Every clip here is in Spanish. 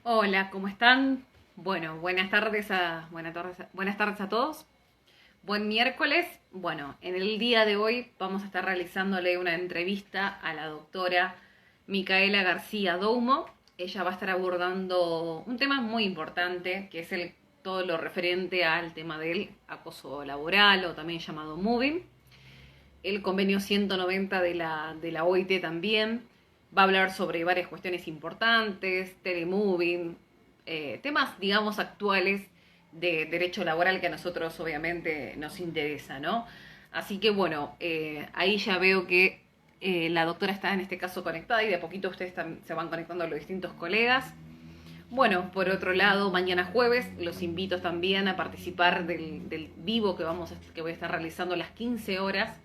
Hola, ¿cómo están? Bueno, buenas tardes a todos. Buen miércoles. Bueno, en el día de hoy vamos a estar realizándole una entrevista a la doctora Micaela García Doumo. Ella va a estar abordando un tema muy importante, que es todo lo referente al tema del acoso laboral o también llamado moving. El convenio 190 de la OIT también va a hablar sobre varias cuestiones importantes, telemoving, temas, digamos, actuales de derecho laboral que a nosotros obviamente nos interesa, ¿no? Así que bueno, ahí ya veo que la doctora está en este caso conectada y de a poquito ustedes se van conectando a los distintos colegas. Bueno, por otro lado, mañana jueves los invito también a participar del vivo que voy a estar realizando a las 15 horas,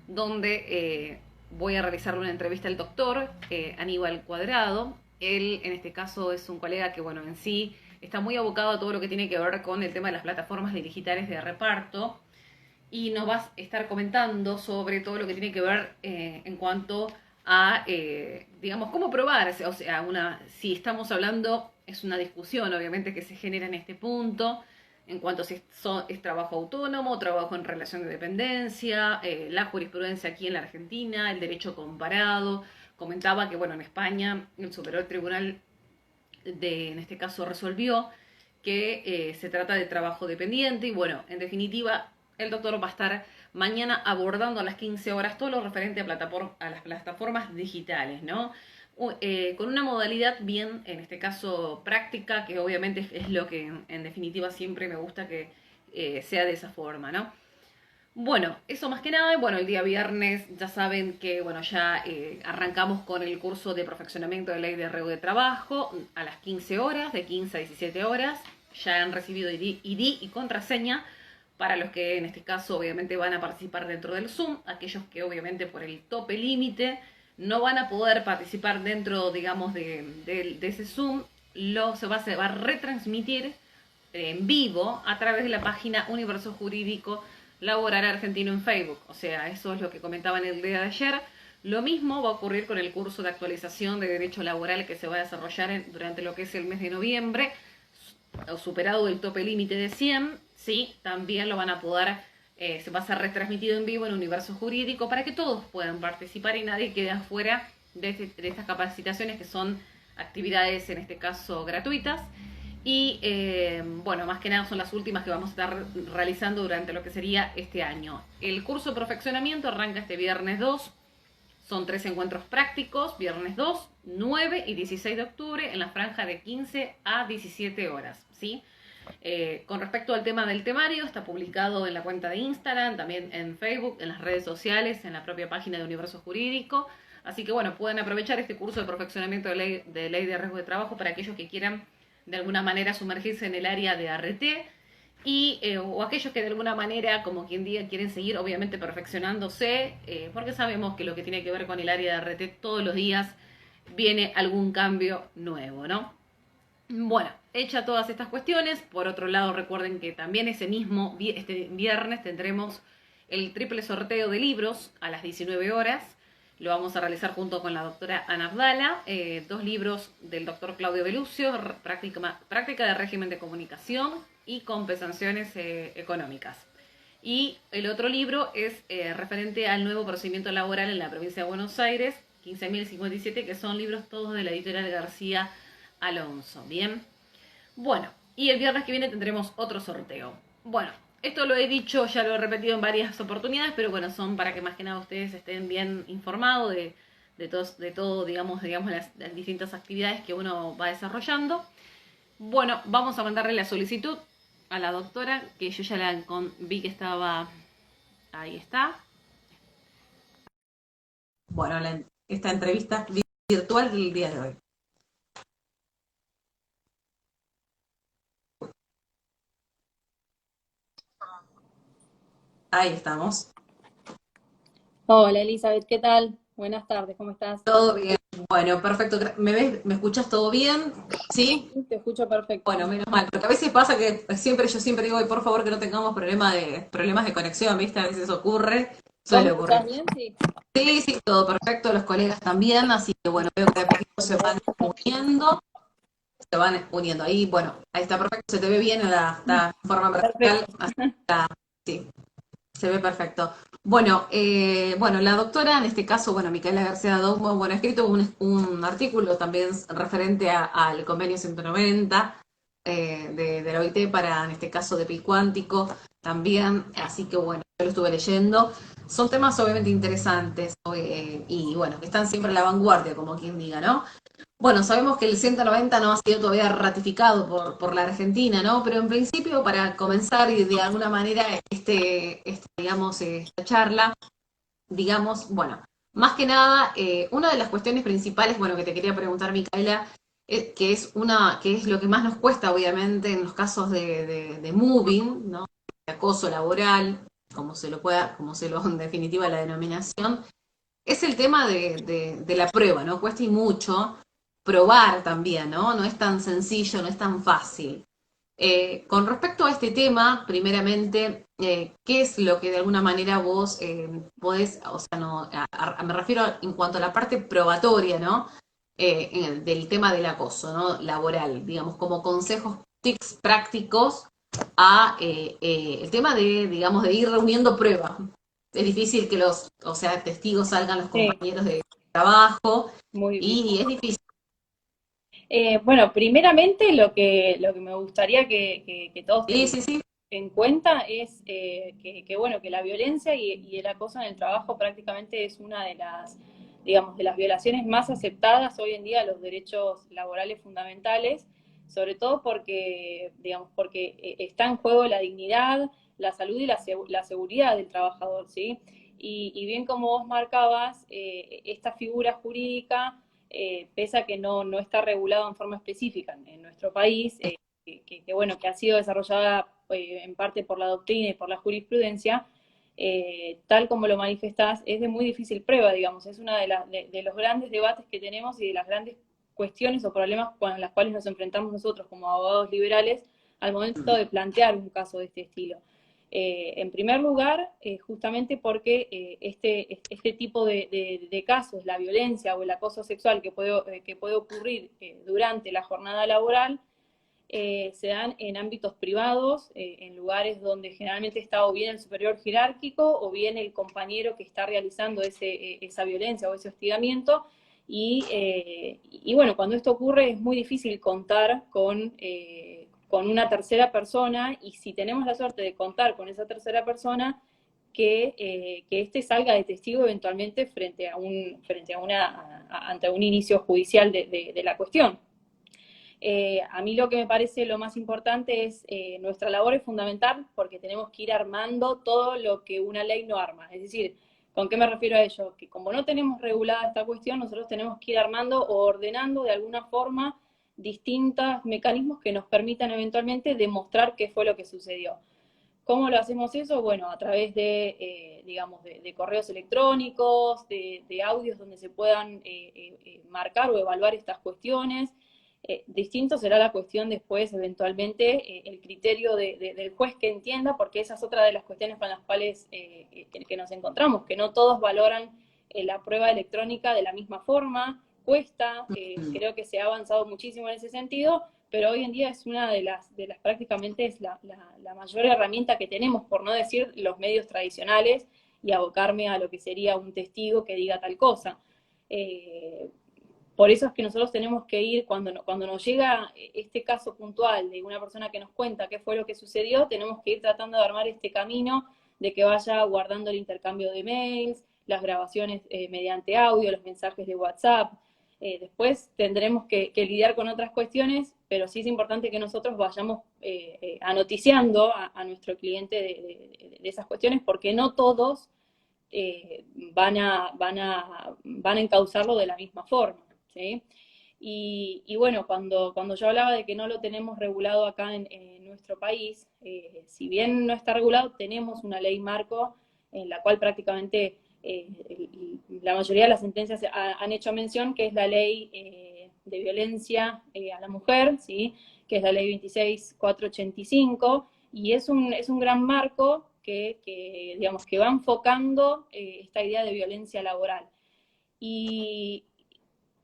donde voy a realizar una entrevista al doctor Aníbal Cuadrado. Él, en este caso, es un colega que, bueno, en sí está muy abocado a todo lo que tiene que ver con el tema de las plataformas digitales de reparto y nos va a estar comentando sobre todo lo que tiene que ver en cuanto a, digamos, cómo probar, o sea, si estamos hablando, es una discusión obviamente que se genera en este punto, en cuanto a si es trabajo autónomo, trabajo en relación de dependencia, la jurisprudencia aquí en la Argentina, el derecho comparado. Comentaba que, bueno, en España el Superior Tribunal en este caso resolvió que se trata de trabajo dependiente y bueno, en definitiva, el doctor va a estar mañana abordando a las 15 horas todo lo referente a las plataformas digitales, ¿no? Con una modalidad bien, en este caso, práctica, que obviamente es lo que en definitiva siempre me gusta que sea de esa forma, ¿no? Bueno, eso más que nada. Bueno, el día viernes ya saben que, bueno, ya arrancamos con el curso de perfeccionamiento de ley de RU de trabajo a las 15 horas, de 15 a 17 horas. Ya han recibido ID y contraseña para los que en este caso obviamente van a participar dentro del Zoom. Aquellos que obviamente por el tope límite no van a poder participar dentro, digamos, de ese Zoom, se va a retransmitir en vivo a través de la página Universo Jurídico Laboral Argentino en Facebook. O sea, eso es lo que comentaba en el día de ayer. Lo mismo va a ocurrir con el curso de actualización de derecho laboral que se va a desarrollar durante lo que es el mes de noviembre, superado el tope límite de 100, sí, también lo van a poder, se va a ser retransmitido en vivo en Universo Jurídico para que todos puedan participar y nadie quede afuera de estas capacitaciones que son actividades, en este caso, gratuitas. Y bueno, más que nada son las últimas que vamos a estar realizando durante lo que sería este año. El curso de perfeccionamiento arranca este viernes 2. Son 3 encuentros prácticos, viernes 2, 9 y 16 de octubre, en la franja de 15 a 17 horas. ¿Sí? Con respecto al tema del temario, está publicado en la cuenta de Instagram, también en Facebook, en las redes sociales, en la propia página de Universo Jurídico. Así que bueno, pueden aprovechar este curso de perfeccionamiento de ley de riesgo de trabajo para aquellos que quieran de alguna manera sumergirse en el área de ART o aquellos que de alguna manera, como quien diga, quieren seguir obviamente perfeccionándose, porque sabemos que lo que tiene que ver con el área de ART todos los días viene algún cambio nuevo, ¿no? Bueno, hecha todas estas cuestiones, por otro lado recuerden que también este viernes tendremos el triple sorteo de libros a las 19 horas. Lo vamos a realizar junto con la doctora Ana Abdala, 2 libros del doctor Claudio Belucio, práctica de régimen de comunicación y compensaciones económicas. Y el otro libro es referente al nuevo procedimiento laboral en la provincia de Buenos Aires, 15.057, que son libros todos de la editorial García Alonso. Bien, bueno, y el viernes que viene tendremos otro sorteo. Bueno, esto lo he dicho, ya lo he repetido en varias oportunidades, pero bueno, son para que más que nada ustedes estén bien informados de todo, digamos las distintas actividades que uno va desarrollando. Bueno, vamos a mandarle la solicitud a la doctora, que yo ya vi que estaba, ahí está. Bueno, esta entrevista virtual del día de hoy. Ahí estamos. Hola Elizabeth, ¿qué tal? Buenas tardes, ¿cómo estás? Todo bien. Bueno, perfecto. ¿Me ves? ¿Me escuchas todo bien? ¿Sí? Sí, te escucho perfecto. Bueno, menos mal, porque a veces pasa que yo siempre digo, "Ay, por favor que no tengamos problemas de conexión, ¿viste? A veces ocurre, ¿Vos me suele ocurrir. escuchás bien? Sí. Sí, sí, todo perfecto, los colegas también, así que bueno, veo que de a poquito se van uniendo, se van uniendo. Ahí, bueno, ahí está perfecto, se te ve bien, está en forma vertical, Perfecto. así está, sí, se ve perfecto. Bueno, bueno, la doctora, en este caso, bueno, Micaela García Doumo, bueno, ha escrito un artículo también referente al convenio 190 de la OIT para, en este caso, de pi cuántico también, así que bueno, yo lo estuve leyendo. Son temas obviamente interesantes y bueno, que están siempre a la vanguardia, como quien diga, ¿no? Bueno, sabemos que el 190 no ha sido todavía ratificado por la Argentina, ¿no? Pero en principio, para comenzar y de alguna manera digamos, esta charla, digamos, bueno, más que nada, una de las cuestiones principales, bueno, que te quería preguntar, Micaela, que es lo que más nos cuesta, obviamente, en los casos de moving, ¿no? De acoso laboral, como se lo en definitiva la denominación, es el tema de la prueba, ¿no? Cuesta y mucho probar también, ¿no? No es tan sencillo, no es tan fácil. Con respecto a este tema, primeramente, ¿qué es lo que de alguna manera vos podés, o sea, no, me refiero en cuanto a la parte probatoria, ¿no? Del tema del acoso, ¿no? Laboral, digamos, como consejos, tips prácticos a el tema de, digamos, de ir reuniendo pruebas. Es difícil que o sea, testigos salgan los Sí, compañeros de trabajo muy bien. y es difícil. Bueno, primeramente lo que me gustaría que todos Sí, tengamos sí, sí. en cuenta es bueno, que la violencia y el acoso en el trabajo prácticamente es una de las, digamos, de las violaciones más aceptadas hoy en día a los derechos laborales fundamentales, sobre todo porque, digamos, porque está en juego la dignidad, la salud y la seguridad del trabajador, ¿sí? Y bien como vos marcabas, esta figura jurídica pese a que no está regulado en forma específica en nuestro país, bueno, que ha sido desarrollada en parte por la doctrina y por la jurisprudencia, tal como lo manifestás, es de muy difícil prueba, digamos, es uno de los grandes debates que tenemos y de las grandes cuestiones o problemas con las cuales nos enfrentamos nosotros como abogados liberales al momento de plantear un caso de este estilo. En primer lugar, justamente porque este tipo de casos, la violencia o el acoso sexual que puede ocurrir durante la jornada laboral, se dan en ámbitos privados, en lugares donde generalmente está o bien el superior jerárquico o bien el compañero que está realizando esa violencia o ese hostigamiento. Y bueno, cuando esto ocurre es muy difícil contar con una tercera persona, y si tenemos la suerte de contar con esa tercera persona, que éste salga de testigo eventualmente ante un inicio judicial de la cuestión. A mí lo que me parece lo más importante es nuestra labor es fundamental porque tenemos que ir armando todo lo que una ley no arma. Es decir, ¿con qué me refiero a ello? Que como no tenemos regulada esta cuestión, nosotros tenemos que ir armando o ordenando de alguna forma distintos mecanismos que nos permitan eventualmente demostrar qué fue lo que sucedió. ¿Cómo lo hacemos eso? Bueno, a través digamos, de correos electrónicos, de audios donde se puedan marcar o evaluar estas cuestiones. Distinto será la cuestión después, eventualmente, el criterio del juez que entienda, porque esa es otra de las cuestiones con las cuales que nos encontramos, que no todos valoran la prueba electrónica de la misma forma, cuesta, creo que se ha avanzado muchísimo en ese sentido, pero hoy en día es una de las prácticamente es la mayor herramienta que tenemos, por no decir los medios tradicionales, y abocarme a lo que sería un testigo que diga tal cosa. Por eso es que nosotros tenemos que ir, cuando nos llega este caso puntual de una persona que nos cuenta qué fue lo que sucedió, tenemos que ir tratando de armar este camino de que vaya guardando el intercambio de mails, las grabaciones mediante audio, los mensajes de WhatsApp. Después tendremos que lidiar con otras cuestiones, pero sí es importante que nosotros vayamos anoticiando a nuestro cliente de esas cuestiones, porque no todos van a encauzarlo de la misma forma, ¿sí? Y bueno, cuando yo hablaba de que no lo tenemos regulado acá en nuestro país, si bien no está regulado, tenemos una ley marco en la cual prácticamente la mayoría de las sentencias han hecho mención, que es la ley de violencia a la mujer, ¿sí? Que es la ley 26485, y es un gran marco digamos, que va enfocando esta idea de violencia laboral. Y,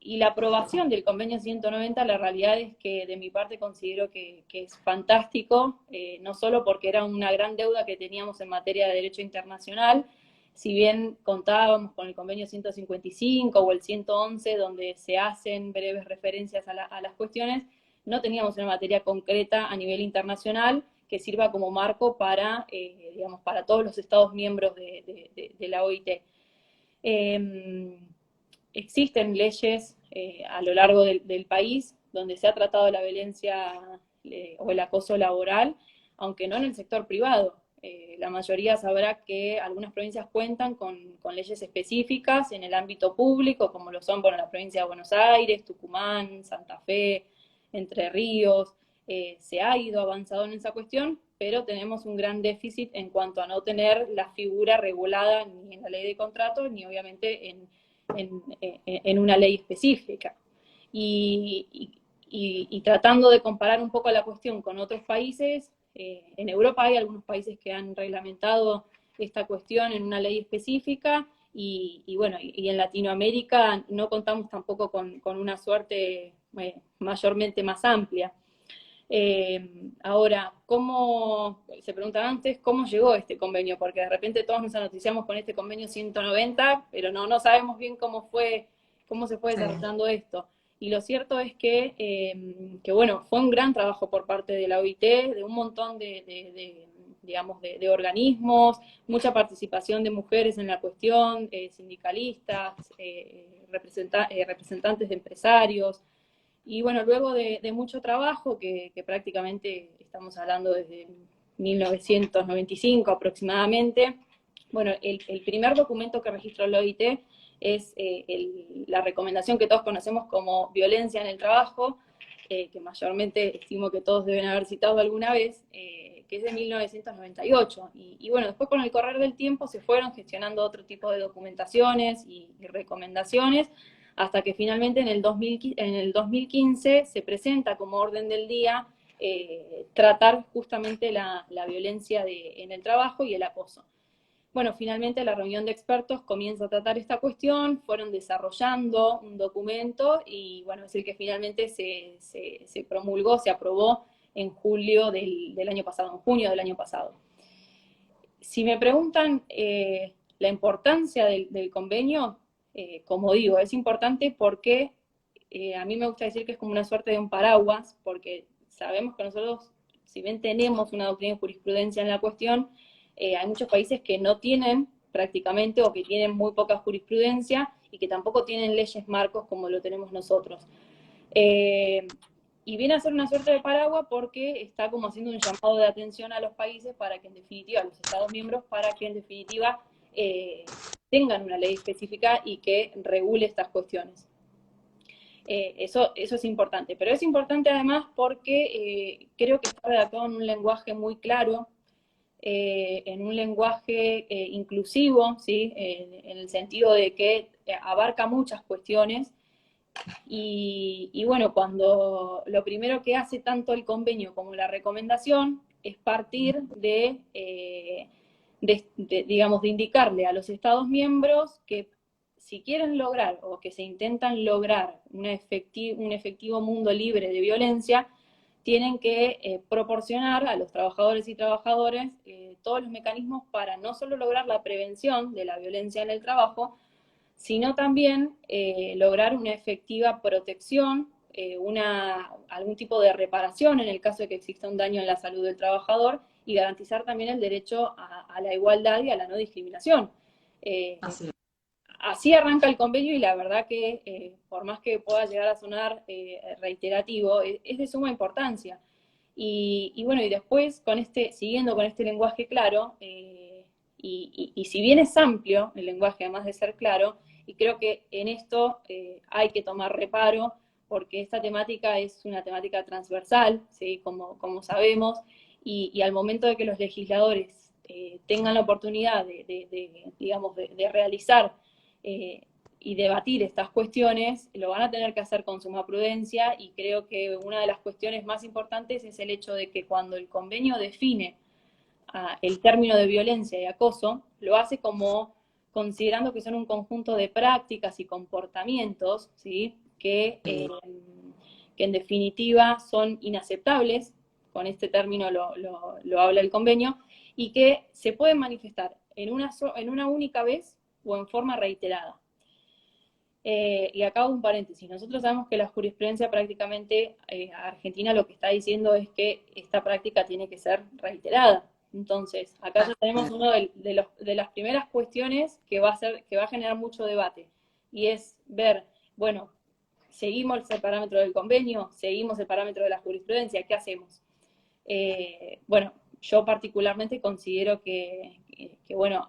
y la aprobación del convenio 190, la realidad es que de mi parte considero que es fantástico, no solo porque era una gran deuda que teníamos en materia de derecho internacional, si bien contábamos con el convenio 155 o el 111, donde se hacen breves referencias a las cuestiones, no teníamos una materia concreta a nivel internacional que sirva como marco para, digamos, para todos los Estados miembros de la OIT. Existen leyes a lo largo del país donde se ha tratado la violencia o el acoso laboral, aunque no en el sector privado. La mayoría sabrá que algunas provincias cuentan con leyes específicas en el ámbito público, como lo son, bueno, la provincia de Buenos Aires, Tucumán, Santa Fe, Entre Ríos. Se ha ido avanzado en esa cuestión, pero tenemos un gran déficit en cuanto a no tener la figura regulada ni en la ley de contrato, ni obviamente en una ley específica. Y tratando de comparar un poco la cuestión con otros países, en Europa hay algunos países que han reglamentado esta cuestión en una ley específica, bueno, y en Latinoamérica no contamos tampoco con una suerte mayormente más amplia. Ahora, ¿cómo, se preguntan antes, cómo llegó este convenio? Porque de repente todos nos anoticiamos con este convenio 190, pero no sabemos bien cómo se fue desarrollando esto. Y lo cierto es que bueno, fue un gran trabajo por parte de la OIT, de un montón digamos, de organismos, mucha participación de mujeres en la cuestión, sindicalistas, representantes de empresarios. Y bueno, luego de mucho trabajo, que prácticamente estamos hablando desde 1995 aproximadamente, bueno, el primer documento que registró la OIT es la recomendación que todos conocemos como violencia en el trabajo, que mayormente estimo que todos deben haber citado alguna vez, que es de 1998. Y bueno, después con el correr del tiempo se fueron gestionando otro tipo de documentaciones y recomendaciones, hasta que finalmente en el 2015 se presenta como orden del día tratar justamente la violencia en el trabajo y el acoso. Bueno, finalmente la reunión de expertos comienza a tratar esta cuestión, fueron desarrollando un documento y bueno, es el que finalmente se promulgó, se aprobó en julio del año pasado, en junio del año pasado. Si me preguntan la importancia del convenio, como digo, es importante porque a mí me gusta decir que es como una suerte de un paraguas, porque sabemos que nosotros, si bien tenemos una doctrina de jurisprudencia en la cuestión, hay muchos países que no tienen prácticamente o que tienen muy poca jurisprudencia y que tampoco tienen leyes marcos como lo tenemos nosotros. Y viene a ser una suerte de paraguas porque está como haciendo un llamado de atención a los países para que en definitiva, a los Estados miembros, para que en definitiva tengan una ley específica y que regule estas cuestiones. Eso es importante, pero es importante además porque creo que está redactado en un lenguaje muy claro, en un lenguaje inclusivo, ¿sí? En el sentido de que abarca muchas cuestiones. Y bueno, cuando lo primero que hace tanto el convenio como la recomendación es partir digamos, de indicarle a los Estados miembros que si quieren lograr o que se intentan lograr un efectivo mundo libre de violencia, tienen que proporcionar a los trabajadores y trabajadoras todos los mecanismos para no solo lograr la prevención de la violencia en el trabajo, sino también lograr una efectiva protección, algún tipo de reparación en el caso de que exista un daño en la salud del trabajador y garantizar también el derecho a la igualdad y a la no discriminación. Así arranca el convenio y la verdad que por más que pueda llegar a sonar reiterativo, es de suma importancia. Y bueno, y después, siguiendo con este lenguaje claro, y si bien es amplio el lenguaje, además de ser claro, y creo que en esto hay que tomar reparo, porque esta temática es una temática transversal, ¿sí? como sabemos, y al momento de que los legisladores tengan la oportunidad digamos, de realizar y debatir estas cuestiones, lo van a tener que hacer con suma prudencia, y creo que una de las cuestiones más importantes es el hecho de que cuando el convenio define el término de violencia y acoso, lo hace como considerando que son un conjunto de prácticas y comportamientos, ¿sí? que en definitiva son inaceptables, con este término lo habla el convenio, y que se pueden manifestar en una única vez o en forma reiterada. Y acá un paréntesis, nosotros sabemos que la jurisprudencia prácticamente, Argentina lo que está diciendo es que esta práctica tiene que ser reiterada. Entonces, acá ya tenemos una de las primeras cuestiones que va a generar mucho debate, y es ver, bueno, ¿seguimos el parámetro del convenio? ¿Seguimos el parámetro de la jurisprudencia? ¿Qué hacemos? Bueno, yo particularmente considero que bueno,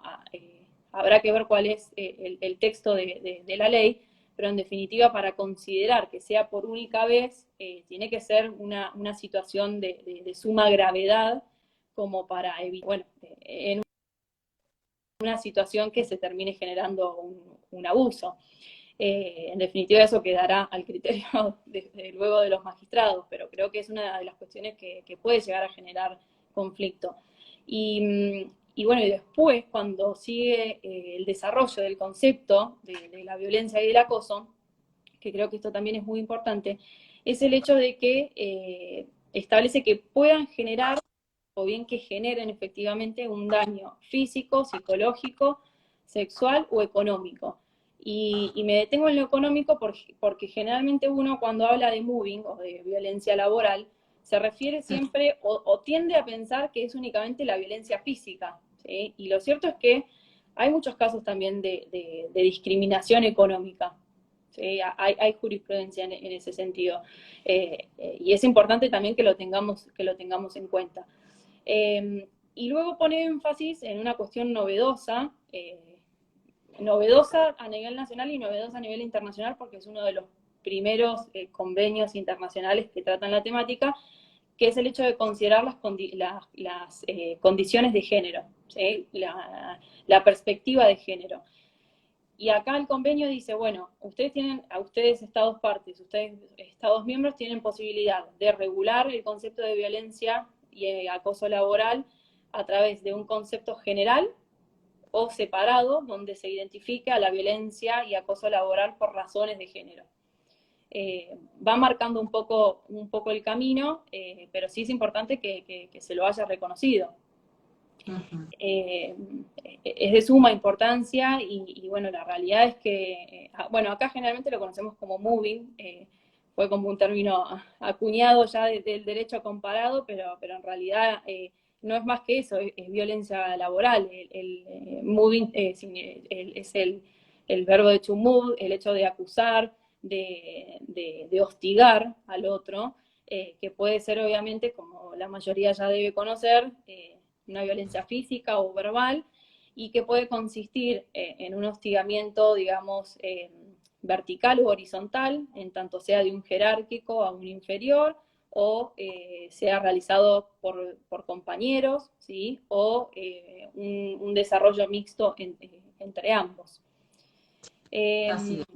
habrá que ver cuál es el texto de la ley, pero en definitiva para considerar que sea por única vez, tiene que ser una situación de suma gravedad como para evitar, bueno, en una situación que se termine generando un abuso. En definitiva eso quedará al criterio luego de los magistrados, pero creo que es una de las cuestiones que puede llegar a generar conflicto. Y bueno, y después cuando sigue el desarrollo del concepto de la violencia y del acoso, que creo que esto también es muy importante, es el hecho de que establece que puedan generar o bien que generen efectivamente un daño físico, psicológico, sexual o económico. Y me detengo en lo económico porque generalmente uno cuando habla de moving o de violencia laboral se refiere siempre o tiende a pensar que es únicamente la violencia física, ¿sí? Y lo cierto es que hay muchos casos también de discriminación económica. ¿Sí? Hay jurisprudencia en ese sentido. Y es importante también que lo tengamos en cuenta. Y luego pone énfasis en una cuestión novedosa, novedosa a nivel nacional y novedosa a nivel internacional, porque es uno de los primeros convenios internacionales que tratan la temática, que es el hecho de considerar las condiciones de género, ¿sí? La perspectiva de género. Y acá el convenio dice, bueno, ustedes Estados partes, ustedes Estados miembros tienen posibilidad de regular el concepto de violencia y acoso laboral a través de un concepto general o separado donde se identifique a la violencia y acoso laboral por razones de género. Va marcando un poco el camino, pero sí es importante que se lo haya reconocido. Es de suma importancia y bueno, la realidad es que, bueno, acá generalmente lo conocemos como moving, fue como un término acuñado ya del derecho comparado, pero en realidad no es más que eso, es violencia laboral. El moving es el verbo de to move, el hecho de acusar, de hostigar al otro, que puede ser obviamente, como la mayoría ya debe conocer, una violencia física o verbal, y que puede consistir en un hostigamiento, digamos, vertical u horizontal, en tanto sea de un jerárquico a un inferior, o sea realizado por compañeros, ¿sí? O un desarrollo mixto entre ambos. Así es.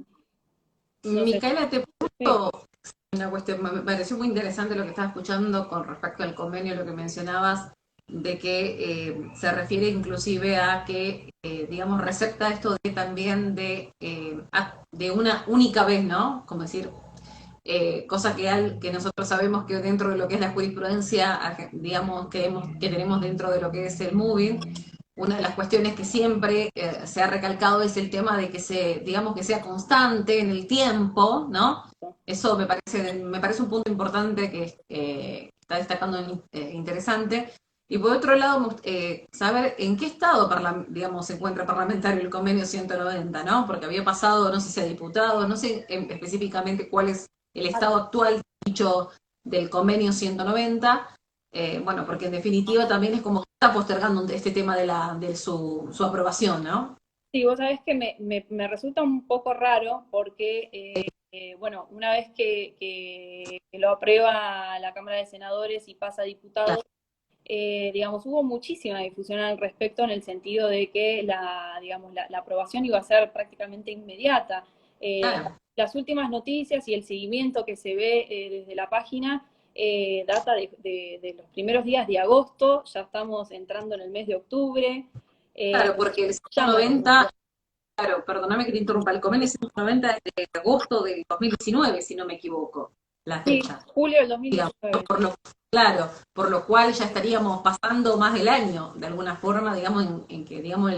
No sé. Micaela, te Sí. pregunto una cuestión, me pareció muy interesante lo que estaba escuchando con respecto al convenio, lo que mencionabas, de que se refiere inclusive a que, digamos, recepta esto de también de una única vez, ¿no? Como decir, cosa que nosotros sabemos que dentro de lo que es la jurisprudencia, digamos, que tenemos dentro de lo que es el moving, una de las cuestiones que siempre se ha recalcado es el tema de que digamos, que sea constante en el tiempo, ¿no? Eso me parece un punto importante que está destacando interesante. Y por otro lado, saber en qué estado, digamos, se encuentra parlamentario el convenio 190, ¿no? Porque había pasado, no sé si a diputados, no sé específicamente cuál es el estado actual, dicho, del convenio 190. Bueno, porque en definitiva también es como que está postergando este tema de su aprobación, ¿no? Sí, vos sabés que me resulta un poco raro porque, bueno, una vez que lo aprueba la Cámara de Senadores y pasa a diputados, digamos, hubo muchísima difusión al respecto en el sentido de que digamos, la aprobación iba a ser prácticamente inmediata. Claro. Las últimas noticias y el seguimiento que se ve desde la página data de los primeros días de agosto, ya estamos entrando en el mes de octubre. Claro, porque el Ya 190 claro, perdóname que te interrumpa, el convenio 190 es de agosto del 2019, si no me equivoco, la Sí, fecha. julio del Digamos, 2019. por lo, claro, por lo cual ya estaríamos pasando más del año, de alguna forma, digamos, en que digamos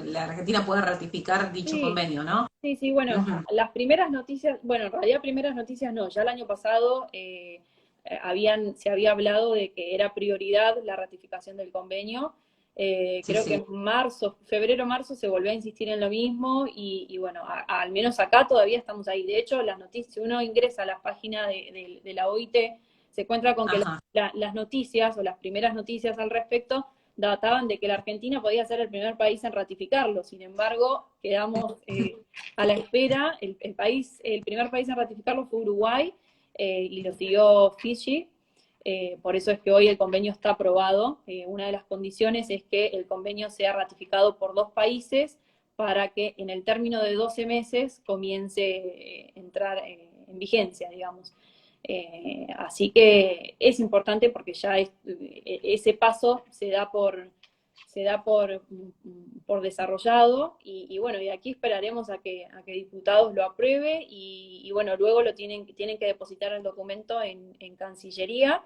la Argentina pueda ratificar dicho Sí, convenio, ¿no? sí, sí, bueno, Ujú. las primeras noticias, bueno, en realidad primeras noticias no, ya el año pasado se había hablado de que era prioridad la ratificación del convenio. Sí, Creo que sí. en marzo, febrero, marzo se volvió a insistir en lo mismo y bueno, al menos acá todavía estamos ahí. De hecho, las noticias, si uno ingresa a la página de la OIT, se encuentra con que Ajá. las noticias o las primeras noticias al respecto databan de que la Argentina podía ser el primer país en ratificarlo. Sin embargo, quedamos a la espera. El primer país en ratificarlo fue Uruguay y lo siguió Fiji. Por eso es que hoy el convenio está aprobado. Una de las condiciones es que el convenio sea ratificado por 2 países para que en el término de 12 meses comience a entrar en vigencia, digamos. Así que es importante porque ya ese paso se da por desarrollado y bueno, y aquí esperaremos a que diputados lo apruebe y bueno, luego tienen que depositar el documento en Cancillería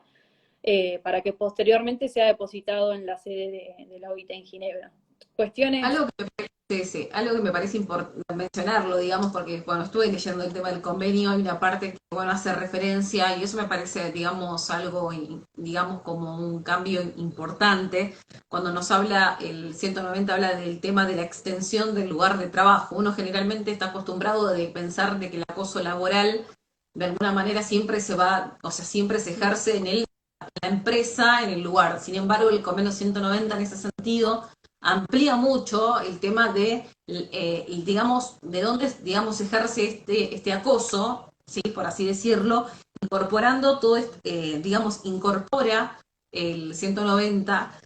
para que posteriormente sea depositado en la sede de la OIT en Ginebra. Cuestiones. Algo que sí, sí, algo que me parece importante mencionarlo, digamos, porque cuando estuve leyendo el tema del convenio hay una parte que, bueno, hace referencia y eso me parece, digamos, algo, digamos, como un cambio importante. Cuando nos habla, el 190 habla del tema de la extensión del lugar de trabajo. Uno generalmente está acostumbrado de pensar de que el acoso laboral de alguna manera siempre se va, o sea, siempre se ejerce en la empresa, en el lugar. Sin embargo, el convenio 190 en ese sentido amplía mucho el tema de, digamos, de dónde, digamos, ejerce este acoso, ¿sí? Por así decirlo, incorporando todo, digamos, incorpora el 190,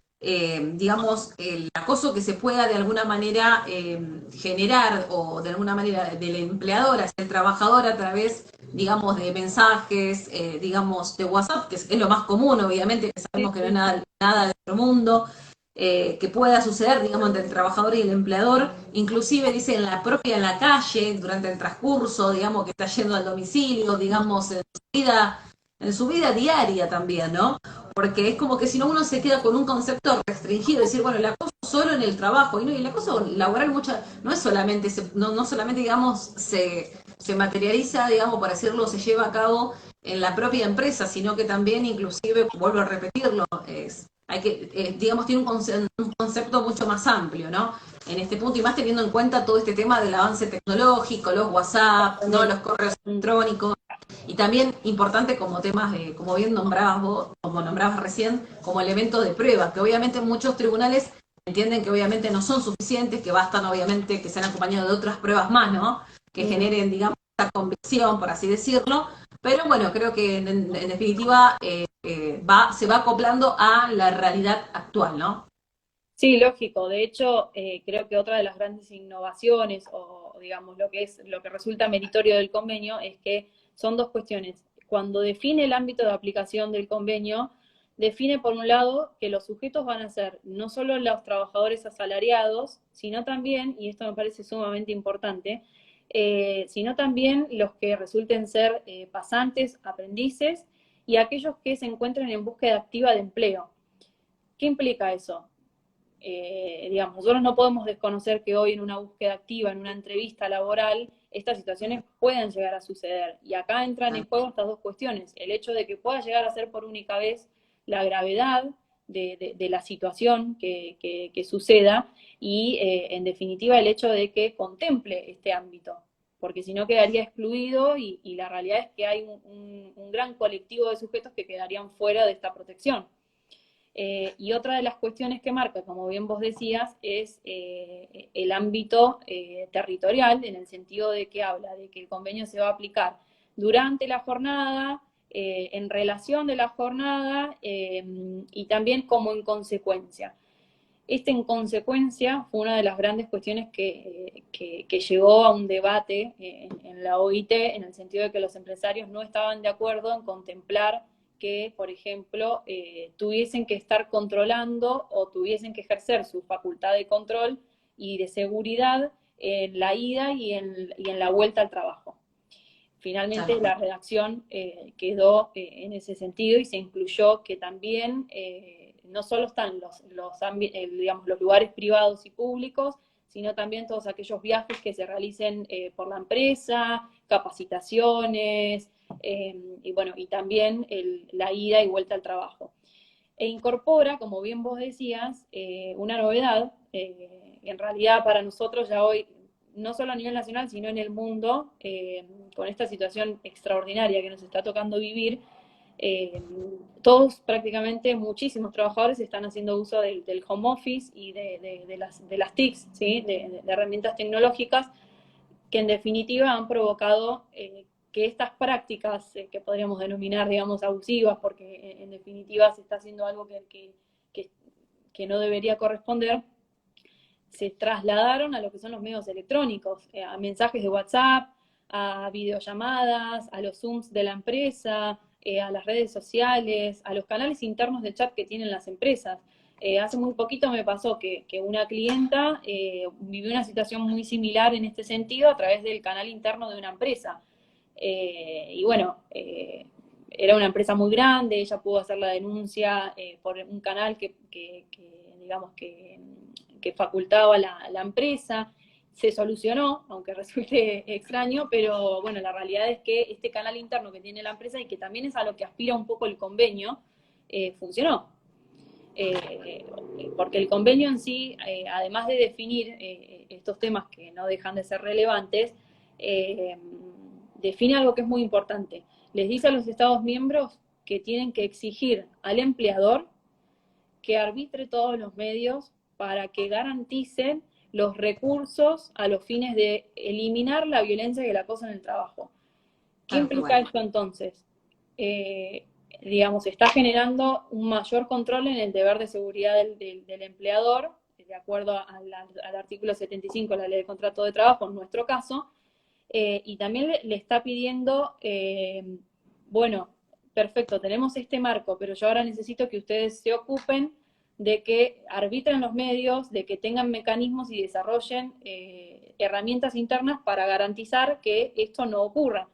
digamos, el acoso que se pueda de alguna manera generar o de alguna manera del empleador hacia el trabajador a través, digamos, de mensajes, digamos, de WhatsApp, que es lo más común, obviamente, que Sí, sabemos que no es sí, nada de otro mundo, que pueda suceder, digamos, entre el trabajador y el empleador, inclusive dice en la calle, durante el transcurso, digamos, que está yendo al domicilio, digamos, en su vida diaria también, ¿no? Porque es como que si no uno se queda con un concepto restringido, decir, bueno, el acoso solo en el trabajo, y el acoso laboral no es solamente, no solamente, digamos, se materializa, digamos, por decirlo, se lleva a cabo en la propia empresa, sino que también, inclusive, vuelvo a repetirlo, hay que, digamos, tiene un concepto mucho más amplio, ¿no? En este punto, y más teniendo en cuenta todo este tema del avance tecnológico, los WhatsApp, ¿no? exactamente. Los correos Mm. electrónicos, y también importante como temas, como bien nombrabas vos, como nombrabas recién, como elemento de prueba, que obviamente muchos tribunales entienden que obviamente no son suficientes, que bastan obviamente que sean acompañados de otras pruebas más, ¿no? Que Mm. generen, digamos, esta convicción, por así decirlo, pero bueno, creo que en definitiva se va acoplando a la realidad actual, ¿no? Sí, lógico. De hecho, creo que otra de las grandes innovaciones, o digamos lo que resulta meritorio del convenio, es que son 2 cuestiones. Cuando define el ámbito de aplicación del convenio, define por un lado que los sujetos van a ser no solo los trabajadores asalariados, sino también, y esto me parece sumamente importante, sino también los que resulten ser pasantes, aprendices y aquellos que se encuentren en búsqueda activa de empleo. ¿Qué implica eso? Digamos, nosotros no podemos desconocer que hoy en una búsqueda activa, en una entrevista laboral, estas situaciones pueden llegar a suceder. Y acá entran en juego estas 2 cuestiones. El hecho de que pueda llegar a ser por única vez la gravedad de la situación que suceda y, en definitiva, el hecho de que contemple este ámbito. Porque si no quedaría excluido y la realidad es que hay un gran colectivo de sujetos que quedarían fuera de esta protección. Y otra de las cuestiones que marca, como bien vos decías, es el ámbito territorial, en el sentido de que habla de que el convenio se va a aplicar durante la jornada, en relación de la jornada y también como en consecuencia. Este en consecuencia fue una de las grandes cuestiones que llevó a un debate en la OIT, en el sentido de que los empresarios no estaban de acuerdo en contemplar que, por ejemplo, tuviesen que estar controlando o tuviesen que ejercer su facultad de control y de seguridad en la ida y en la vuelta al trabajo. Finalmente la redacción quedó en ese sentido y se incluyó que también no solo están digamos, los lugares privados y públicos, sino también todos aquellos viajes que se realicen por la empresa, capacitaciones, y bueno, y también la ida y vuelta al trabajo. E incorpora, como bien vos decías, una novedad, en realidad para nosotros ya hoy, no solo a nivel nacional, sino en el mundo, con esta situación extraordinaria que nos está tocando vivir, todos prácticamente, muchísimos trabajadores están haciendo uso del home office y de las TICs, ¿sí? de herramientas tecnológicas, que en definitiva han provocado que estas prácticas, que podríamos denominar, digamos, abusivas, porque en definitiva se está haciendo algo que no debería corresponder, se trasladaron a lo que son los medios electrónicos, a mensajes de WhatsApp, a videollamadas, a los Zooms de la empresa, a las redes sociales, a los canales internos de chat que tienen las empresas. Hace muy poquito me pasó que una clienta vivió una situación muy similar en este sentido a través del canal interno de una empresa. Y bueno, era una empresa muy grande, ella pudo hacer la denuncia por un canal digamos, que facultaba la empresa. Se solucionó, aunque resulte extraño, pero bueno, la realidad es que este canal interno que tiene la empresa y que también es a lo que aspira un poco el convenio, funcionó. Porque el convenio en sí, además de definir estos temas que no dejan de ser relevantes, define algo que es muy importante. Les dice a los Estados miembros que tienen que exigir al empleador que arbitre todos los medios para que garanticen los recursos a los fines de eliminar la violencia y el acoso en el trabajo. ¿Qué implica esto entonces? Digamos, está generando un mayor control en el deber de seguridad del empleador, de acuerdo al artículo 75 de la Ley de Contrato de Trabajo, en nuestro caso, y también le está pidiendo, bueno, perfecto, tenemos este marco, pero yo ahora necesito que ustedes se ocupen de que arbitren los medios, de que tengan mecanismos y desarrollen herramientas internas para garantizar que esto no ocurra.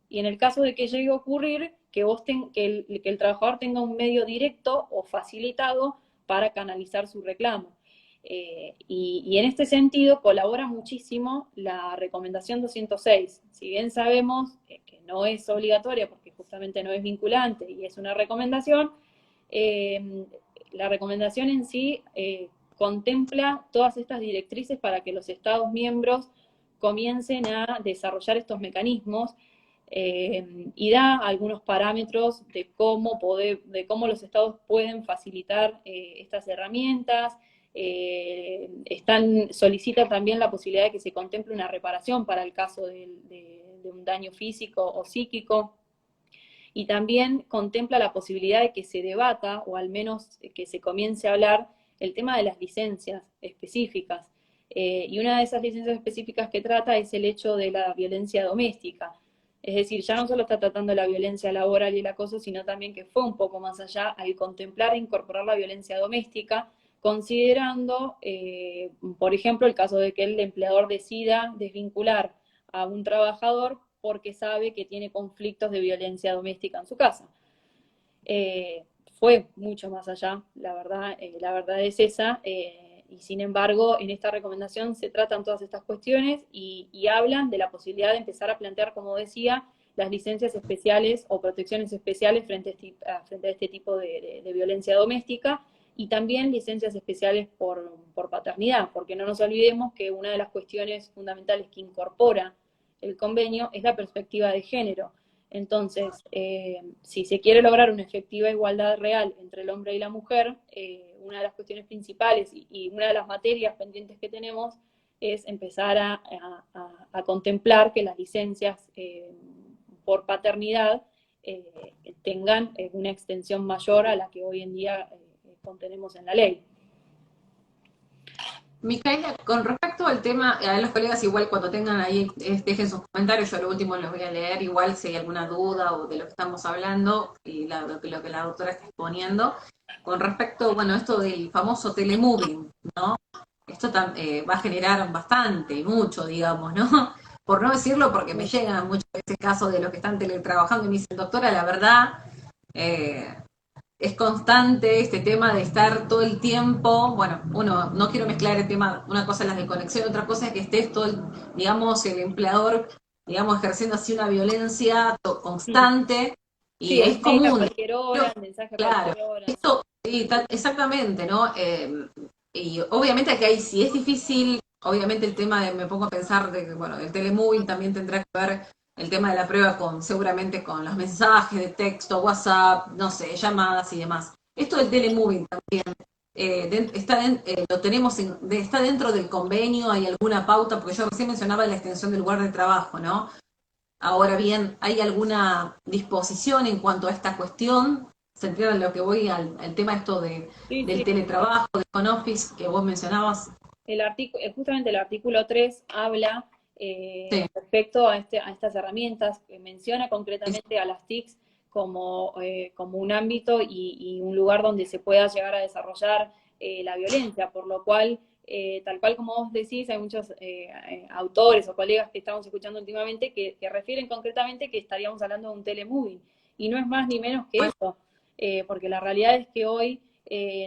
Y en el caso de que llegue a ocurrir, que el trabajador tenga un medio directo o facilitado para canalizar su reclamo. Y en este sentido colabora muchísimo la recomendación 206. Si bien sabemos que no es obligatoria porque justamente no es vinculante y es una recomendación, la recomendación en sí contempla todas estas directrices para que los Estados miembros comiencen a desarrollar estos mecanismos y da algunos parámetros de cómo los Estados pueden facilitar estas herramientas. Solicita también la posibilidad de que se contemple una reparación para el caso de un daño físico o psíquico. Y también contempla la posibilidad de que se debata, o al menos que se comience a hablar, el tema de las licencias específicas. Y una de esas licencias específicas que trata es el hecho de la violencia doméstica. Es decir, ya no solo está tratando la violencia laboral y el acoso, sino también que fue un poco más allá al contemplar e incorporar la violencia doméstica, considerando, por ejemplo, el caso de que el empleador decida desvincular a un trabajador porque sabe que tiene conflictos de violencia doméstica en su casa. Fue mucho más allá, la verdad es esa, y sin embargo, en esta recomendación se tratan todas estas cuestiones y hablan de la posibilidad de empezar a plantear, como decía, las licencias especiales o protecciones especiales frente a este tipo de violencia doméstica, y también licencias especiales por paternidad, porque no nos olvidemos que una de las cuestiones fundamentales que incorpora el convenio es la perspectiva de género. Entonces, si se quiere lograr una efectiva igualdad real entre el hombre y la mujer, una de las cuestiones principales y una de las materias pendientes que tenemos es empezar a contemplar que las licencias por paternidad tengan una extensión mayor a la que hoy en día contenemos en la ley. Micaela, con respecto al tema, a los colegas igual cuando tengan ahí, dejen sus comentarios, yo lo último los voy a leer, igual si hay alguna duda o de lo que estamos hablando y lo que la doctora está exponiendo. Con respecto, bueno, esto del famoso telemoving, ¿no? esto va a generar bastante y mucho, digamos, ¿no? Por no decirlo, porque me llegan muchos de ese caso de los que están teletrabajando y me dicen, doctora, la verdad, eh, es constante este tema de estar todo el tiempo, bueno, uno, no quiero mezclar el tema, una cosa es la desconexión, otra cosa es que estés todo, digamos, el empleador, digamos, ejerciendo así una violencia constante, y Sí, es el mail a común. cualquier hora, el mensaje a Claro, cualquier hora. esto, sí, exactamente, ¿no? Y obviamente que hay, si es difícil, obviamente el tema de, me pongo a pensar de que, bueno, el telemoving también tendrá que ver el tema de la prueba con, seguramente con los mensajes de texto, WhatsApp, no sé, llamadas y demás. Esto del telemoving también, lo tenemos, está dentro del convenio, hay alguna pauta, porque yo recién mencionaba la extensión del lugar de trabajo, ¿no? Ahora bien, ¿hay alguna disposición en cuanto a esta cuestión? ¿Se entiende lo que voy al tema esto Sí, del sí. teletrabajo, del home office que vos mencionabas? Justamente el artículo 3 habla Sí, respecto a estas herramientas, que menciona es- concretamente a las TICs como un ámbito y un lugar donde se pueda llegar a desarrollar la violencia, por lo cual, tal cual como vos decís, hay muchos autores o colegas que estamos escuchando últimamente que refieren concretamente que estaríamos hablando de un telemoving, y no es más ni menos que bueno, eso, porque la realidad es que hoy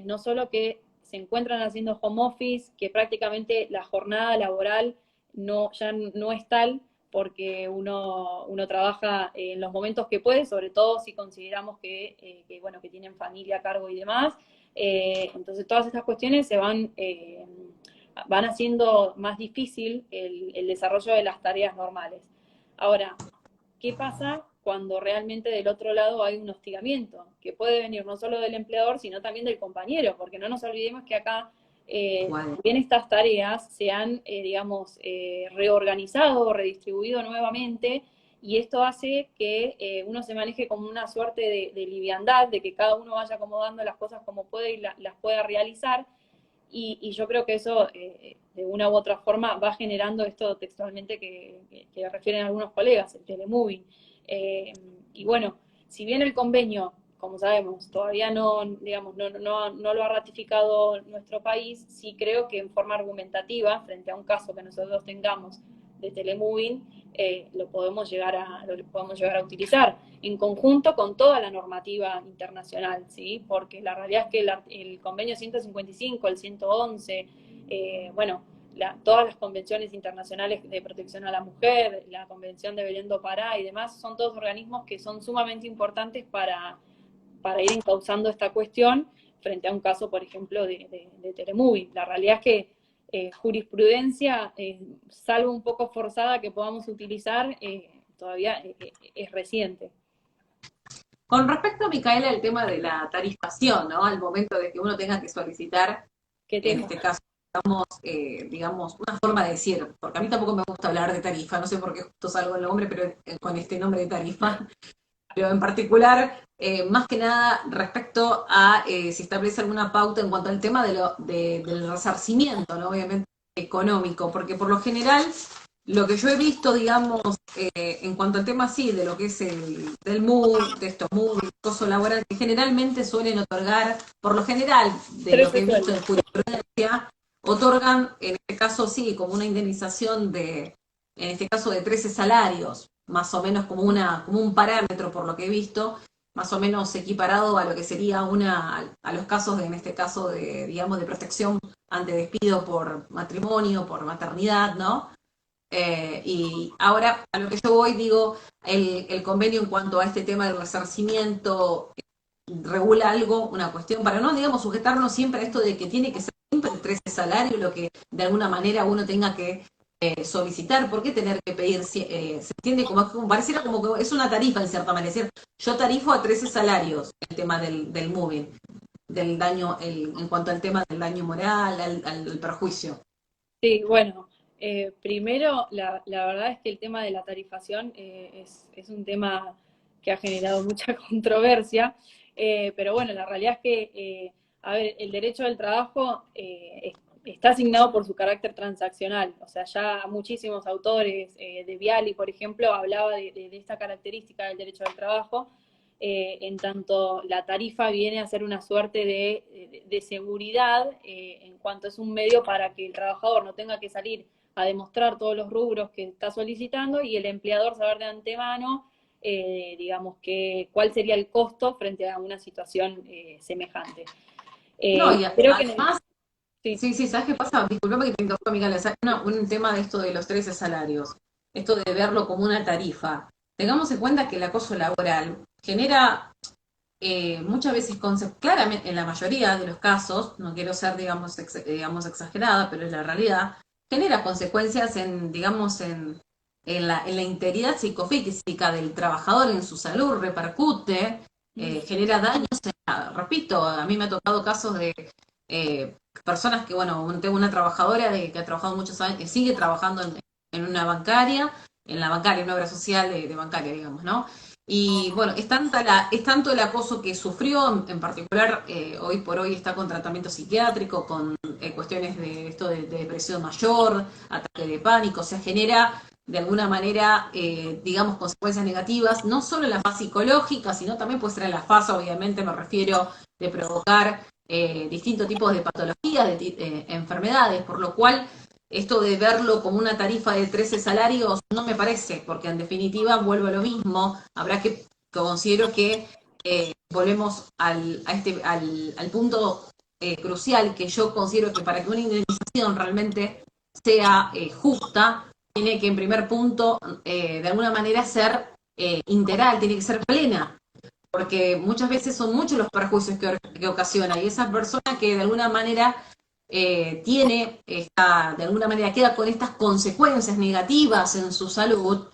no solo que se encuentran haciendo home office, que prácticamente la jornada laboral ya no es tal, porque uno trabaja en los momentos que puede, sobre todo si consideramos bueno, que tienen familia a cargo y demás. Entonces todas estas cuestiones van haciendo más difícil el desarrollo de las tareas normales. Ahora, ¿qué pasa cuando realmente del otro lado hay un hostigamiento? Que puede venir no solo del empleador, sino también del compañero, porque no nos olvidemos que acá igual. también estas tareas se han, digamos, reorganizado o redistribuido nuevamente, y esto hace que uno se maneje como una suerte de liviandad, de que cada uno vaya acomodando las cosas como puede y las pueda realizar, y yo creo que eso, de una u otra forma, va generando esto textualmente que refieren algunos colegas, el telemoving. Eh, y bueno, si bien el convenio, como sabemos, todavía no, digamos, no lo ha ratificado nuestro país, sí creo que en forma argumentativa, frente a un caso que nosotros tengamos de telemoving, lo podemos llegar a utilizar en conjunto con toda la normativa internacional, ¿sí? Porque la realidad es que el convenio 155, el 111, bueno, todas las convenciones internacionales de protección a la mujer, la convención de Belén do Pará y demás, son todos organismos que son sumamente importantes para ir encauzando esta cuestión frente a un caso, por ejemplo, de telemoving. La realidad es que jurisprudencia, salvo un poco forzada que podamos utilizar, todavía es reciente. Con respecto, Micaela, al tema de la tarifación, ¿no? Al momento de que uno tenga que solicitar, ¿Qué en tema? este caso, digamos, una forma de decir, porque a mí tampoco me gusta hablar de tarifa, no sé por qué justo salgo el nombre, pero con este nombre de tarifa, pero en particular, más que nada respecto a si establece alguna pauta en cuanto al tema del resarcimiento, ¿no? Obviamente económico, porque por lo general lo que yo he visto, digamos, en cuanto al tema sí, de lo que es del MUD, de estos MUD, coso laboral, que generalmente suelen otorgar, por lo general, de lo que he 13 visto sueldos. en jurisprudencia, otorgan, en este caso sí, como una indemnización en este caso de 13 salarios, más o menos como un parámetro por lo que he visto, más o menos equiparado a lo que sería a los casos en este caso de, digamos, de protección ante despido por matrimonio, por maternidad, ¿no? Y ahora, a lo que yo voy, digo, el convenio en cuanto a este tema del resarcimiento regula algo, una cuestión, para no, digamos, sujetarnos siempre a esto de que tiene que ser siempre el 13 salario lo que de alguna manera uno tenga que solicitar, ¿por qué tener que pedir? Se entiende como pareciera como que es una tarifa en cierta manera, es decir, yo tarifo a 13 salarios el tema del moving, del daño, en cuanto al tema del daño moral, al perjuicio. Sí, bueno, primero la verdad es que el tema de la tarifación es un tema que ha generado mucha controversia, pero bueno, la realidad es que, a ver, el derecho del trabajo está asignado por su carácter transaccional, o sea, ya muchísimos autores, de Viali, por ejemplo, hablaba de esta característica del derecho del trabajo, en tanto la tarifa viene a ser una suerte de seguridad en cuanto es un medio para que el trabajador no tenga que salir a demostrar todos los rubros que está solicitando y el empleador saber de antemano, digamos, cuál sería el costo frente a una situación semejante. No, y Creo que además, sí. sí, ¿sabes qué pasa? Disculpame que te interrumpa, Miguel, un tema de esto de los 13 salarios, esto de verlo como una tarifa. Tengamos en cuenta que el acoso laboral genera muchas veces, claramente, en la mayoría de los casos, no quiero ser, digamos, exagerada, pero es la realidad, genera consecuencias en la integridad psicofísica del trabajador, en su salud, repercute, genera daños. Repito, a mí me ha tocado casos de personas que, bueno, tengo una trabajadora que ha trabajado muchos años, que sigue trabajando en una bancaria, en la bancaria, en una obra social de bancaria, digamos, ¿no? Y bueno, es tanto el acoso que sufrió, en particular, hoy por hoy está con tratamiento psiquiátrico, con cuestiones de esto de depresión mayor, ataque de pánico, o sea, genera de alguna manera, digamos, consecuencias negativas, no solo en la fase psicológica, sino también puede ser en la fase, obviamente, me refiero, de provocar distintos tipos de patologías, de enfermedades, por lo cual esto de verlo como una tarifa de 13 salarios no me parece, porque en definitiva vuelvo a lo mismo, considero que volvemos al punto crucial, que yo considero que para que una indemnización realmente sea justa, tiene que en primer punto de alguna manera ser integral, tiene que ser plena, porque muchas veces son muchos los perjuicios que ocasiona, y esa persona que de alguna manera de alguna manera queda con estas consecuencias negativas en su salud,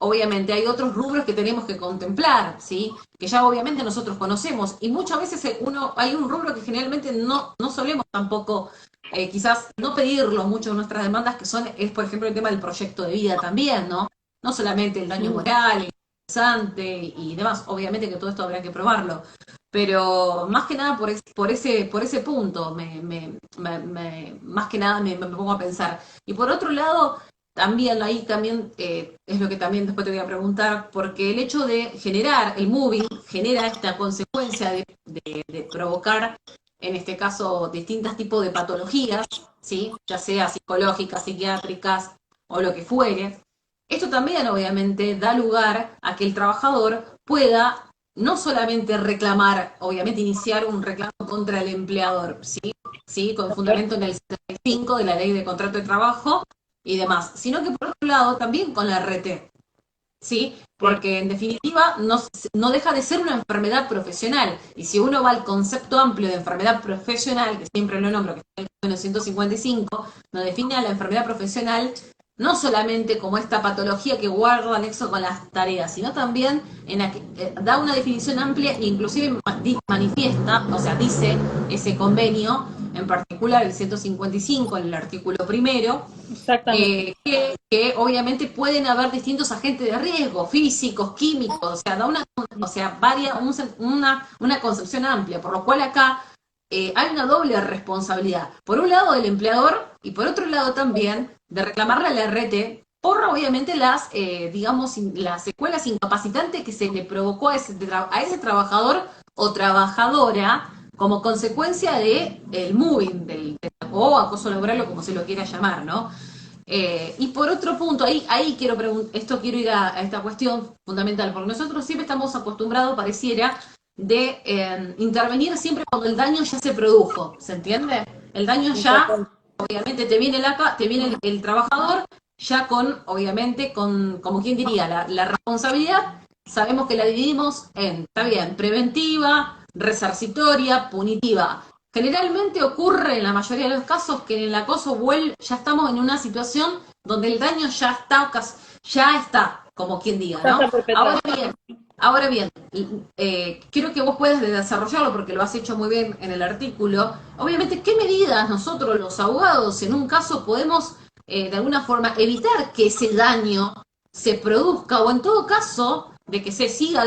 obviamente hay otros rubros que tenemos que contemplar, ¿sí? Que ya obviamente nosotros conocemos, y muchas veces hay un rubro que generalmente no solemos tampoco, quizás no pedirlo mucho en nuestras demandas, es por ejemplo el tema del proyecto de vida también, ¿no? No solamente el daño moral, el interesante y demás, obviamente que todo esto habrá que probarlo, pero más que nada por ese punto, más que nada me pongo a pensar. Y por otro lado, también es lo que también después te voy a preguntar, porque el hecho de generar, el moving genera esta consecuencia de provocar, en este caso, distintos tipos de patologías, ¿sí? Ya sea psicológicas, psiquiátricas o lo que fuere. Esto también obviamente da lugar a que el trabajador pueda no solamente reclamar, obviamente iniciar un reclamo contra el empleador, ¿sí? ¿Sí? Con fundamento en el 75 de la Ley de Contrato de Trabajo y demás, sino que por otro lado también con la RT, ¿sí? Porque en definitiva no deja de ser una enfermedad profesional, y si uno va al concepto amplio de enfermedad profesional, que siempre lo nombro, que está en el 1955, nos define a la enfermedad profesional no solamente como esta patología que guarda anexo con las tareas, sino también da una definición amplia e inclusive manifiesta, o sea, dice ese convenio, en particular el 155 en el artículo primero, Exactamente. que obviamente pueden haber distintos agentes de riesgo, físicos, químicos, o sea, una concepción amplia, por lo cual acá hay una doble responsabilidad. Por un lado del empleador y por otro lado también de reclamarle a la RT por obviamente las secuelas incapacitantes que se le provocó a ese trabajador o trabajadora como consecuencia de el moving, o acoso laboral o como se lo quiera llamar, ¿no? Y por otro punto, ahí quiero ir a esta cuestión fundamental, porque nosotros siempre estamos acostumbrados, pareciera, de intervenir siempre cuando el daño ya se produjo, ¿se entiende? El daño ya, obviamente, te viene el trabajador ya obviamente, como quien diría, la responsabilidad, sabemos que la dividimos está bien, preventiva, resarcitoria, punitiva. Generalmente ocurre en la mayoría de los casos que en el acoso ya estamos en una situación donde el daño ya está, como quien diga, ¿no? Ahora bien, quiero que vos puedas desarrollarlo porque lo has hecho muy bien en el artículo. Obviamente, ¿qué medidas nosotros los abogados en un caso podemos de alguna forma evitar que ese daño se produzca, o en todo caso de que se siga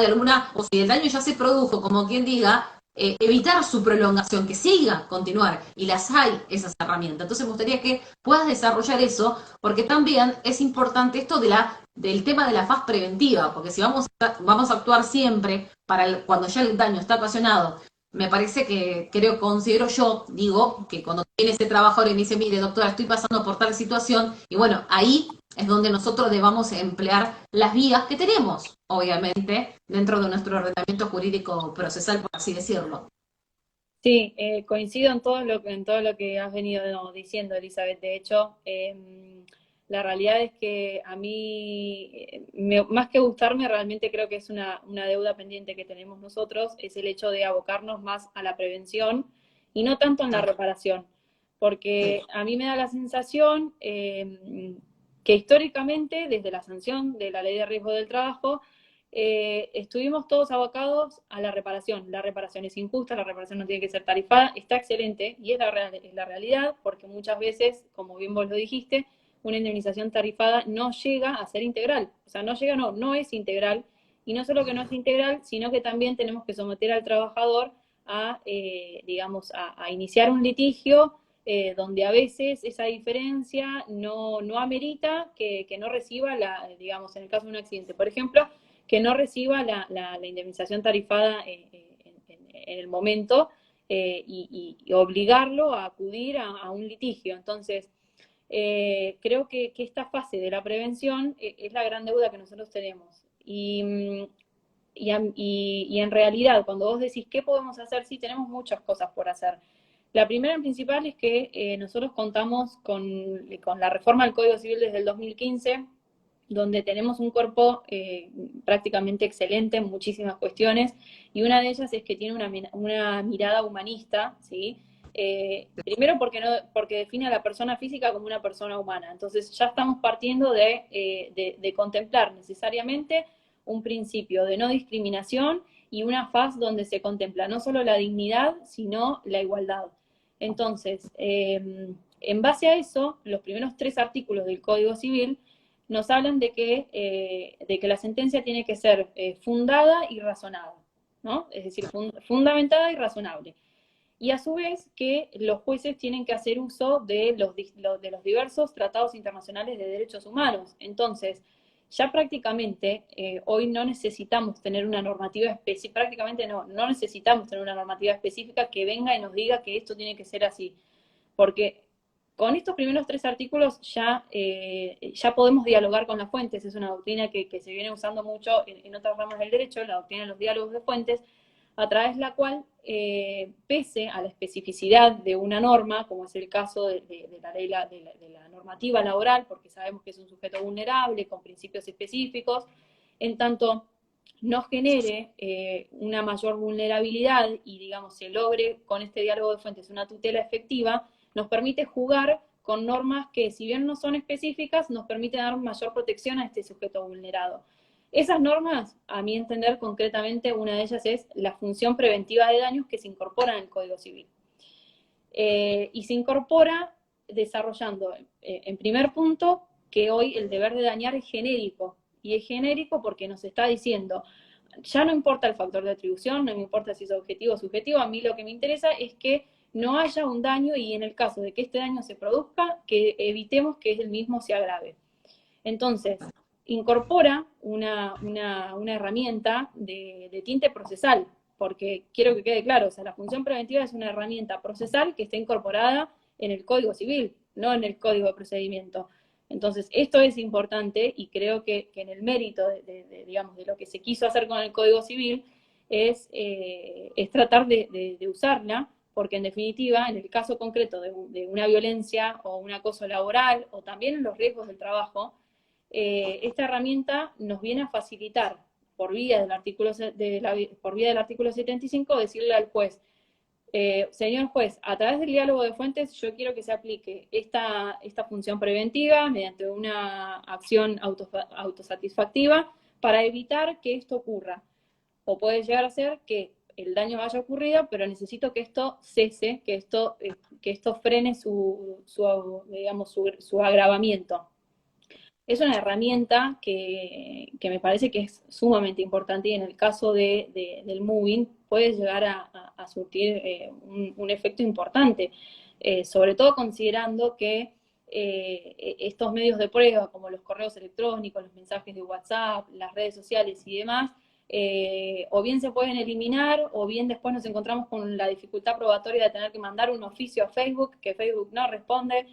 o si el daño ya se produjo, como quien diga, evitar su prolongación, que siga, continuar, y las hay esas herramientas. Entonces me gustaría que puedas desarrollar eso, porque también es importante esto del tema de la faz preventiva, porque si vamos a actuar siempre cuando ya el daño está ocasionado, me parece que, considero yo, digo, que cuando tiene ese trabajador y me dice, mire doctora, estoy pasando por tal situación, y bueno, ahí es donde nosotros debamos emplear las vías que tenemos, obviamente, dentro de nuestro ordenamiento jurídico procesal, por así decirlo. Sí, coincido en todo lo que has venido diciendo, Elizabeth. De hecho, la realidad es que a mí, más que gustarme, realmente creo que es una deuda pendiente que tenemos nosotros, es el hecho de abocarnos más a la prevención y no tanto en la reparación. Porque a mí me da la sensación que históricamente, desde la sanción de la Ley de Riesgo del Trabajo, estuvimos todos abocados a la reparación. La reparación es injusta, la reparación no tiene que ser tarifada, está excelente y es la realidad, porque muchas veces, como bien vos lo dijiste, una indemnización tarifada no llega a ser integral. O sea, no es integral. Y no solo que no es integral, sino que también tenemos que someter al trabajador a, digamos, a iniciar un litigio donde a veces esa diferencia no amerita que no reciba digamos, en el caso de un accidente, por ejemplo, que no reciba la indemnización tarifada en el momento y obligarlo a acudir a un litigio. Entonces, creo que esta fase de la prevención es la gran deuda que nosotros tenemos. Y en realidad, cuando vos decís qué podemos hacer, sí tenemos muchas cosas por hacer. La primera en principal es que nosotros contamos con la reforma del Código Civil desde el 2015, donde tenemos un cuerpo prácticamente excelente en muchísimas cuestiones, y una de ellas es que tiene una mirada humanista, ¿sí? Primero porque define a la persona física como una persona humana. Entonces ya estamos partiendo de contemplar necesariamente un principio de no discriminación y una faz donde se contempla no solo la dignidad, sino la igualdad. Entonces, en base a eso, los primeros 3 artículos del Código Civil nos hablan de que la sentencia tiene que ser fundada y razonada, ¿no? Es decir, fundamentada y razonable. Y a su vez que los jueces tienen que hacer uso de los diversos tratados internacionales de derechos humanos. Entonces, ya prácticamente hoy no necesitamos tener una normativa específica, prácticamente no necesitamos tener una normativa específica que venga y nos diga que esto tiene que ser así, porque con estos primeros 3 artículos ya podemos dialogar con las fuentes. Es una doctrina que se viene usando mucho en otras ramas del derecho, la doctrina de los diálogos de fuentes, a través de la cual, pese a la especificidad de una norma, como es el caso de la ley de la normativa laboral, porque sabemos que es un sujeto vulnerable, con principios específicos, en tanto no genere una mayor vulnerabilidad y, digamos, se logre con este diálogo de fuentes una tutela efectiva, nos permite jugar con normas que, si bien no son específicas, nos permiten dar mayor protección a este sujeto vulnerado. Esas normas, a mi entender, concretamente, una de ellas es la función preventiva de daños que se incorpora en el Código Civil. Y se incorpora desarrollando, en primer punto, que hoy el deber de dañar es genérico. Y es genérico porque nos está diciendo, ya no importa el factor de atribución, no me importa si es objetivo o subjetivo, a mí lo que me interesa es que no haya un daño y, en el caso de que este daño se produzca, que evitemos que el mismo se agrave. Entonces, incorpora una herramienta de tinte procesal, porque quiero que quede claro, o sea, la función preventiva es una herramienta procesal que está incorporada en el Código Civil, no en el Código de Procedimiento. Entonces, esto es importante y creo que en el mérito digamos, de lo que se quiso hacer con el Código Civil es tratar de usarla, porque en definitiva, en el caso concreto de una violencia o un acoso laboral, o también en los riesgos del trabajo, esta herramienta nos viene a facilitar, por vía del artículo 75, decirle al juez, señor juez, a través del diálogo de fuentes yo quiero que se aplique esta función preventiva mediante una acción autosatisfactiva para evitar que esto ocurra. O puede llegar a ser que el daño haya ocurrido, pero necesito que esto cese, que esto frene su agravamiento. Es una herramienta que me parece que es sumamente importante, y en el caso del moving, puede llegar a surtir un efecto importante, sobre todo considerando que estos medios de prueba, como los correos electrónicos, los mensajes de WhatsApp, las redes sociales y demás, o bien se pueden eliminar, o bien después nos encontramos con la dificultad probatoria de tener que mandar un oficio a Facebook, que Facebook no responde,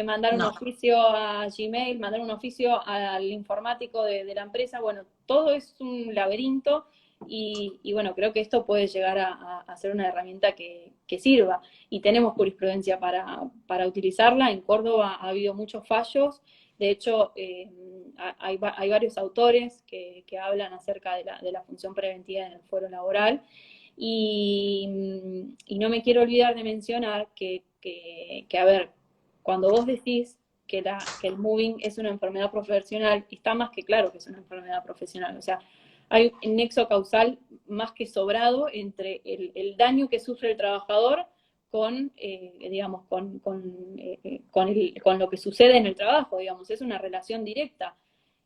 mandar un oficio a Gmail, mandar un oficio al informático de la empresa. Bueno, todo es un laberinto y bueno, creo que esto puede llegar a ser una herramienta que sirva. Y tenemos jurisprudencia para utilizarla. En Córdoba ha habido muchos fallos. De hecho, hay varios autores que hablan acerca de la función preventiva en el fuero laboral. Y no me quiero olvidar de mencionar que a ver, cuando vos decís que el moving es una enfermedad profesional, está más que claro que es una enfermedad profesional. O sea, hay un nexo causal más que sobrado entre el daño que sufre el trabajador con, digamos, con lo que sucede en el trabajo, digamos, es una relación directa.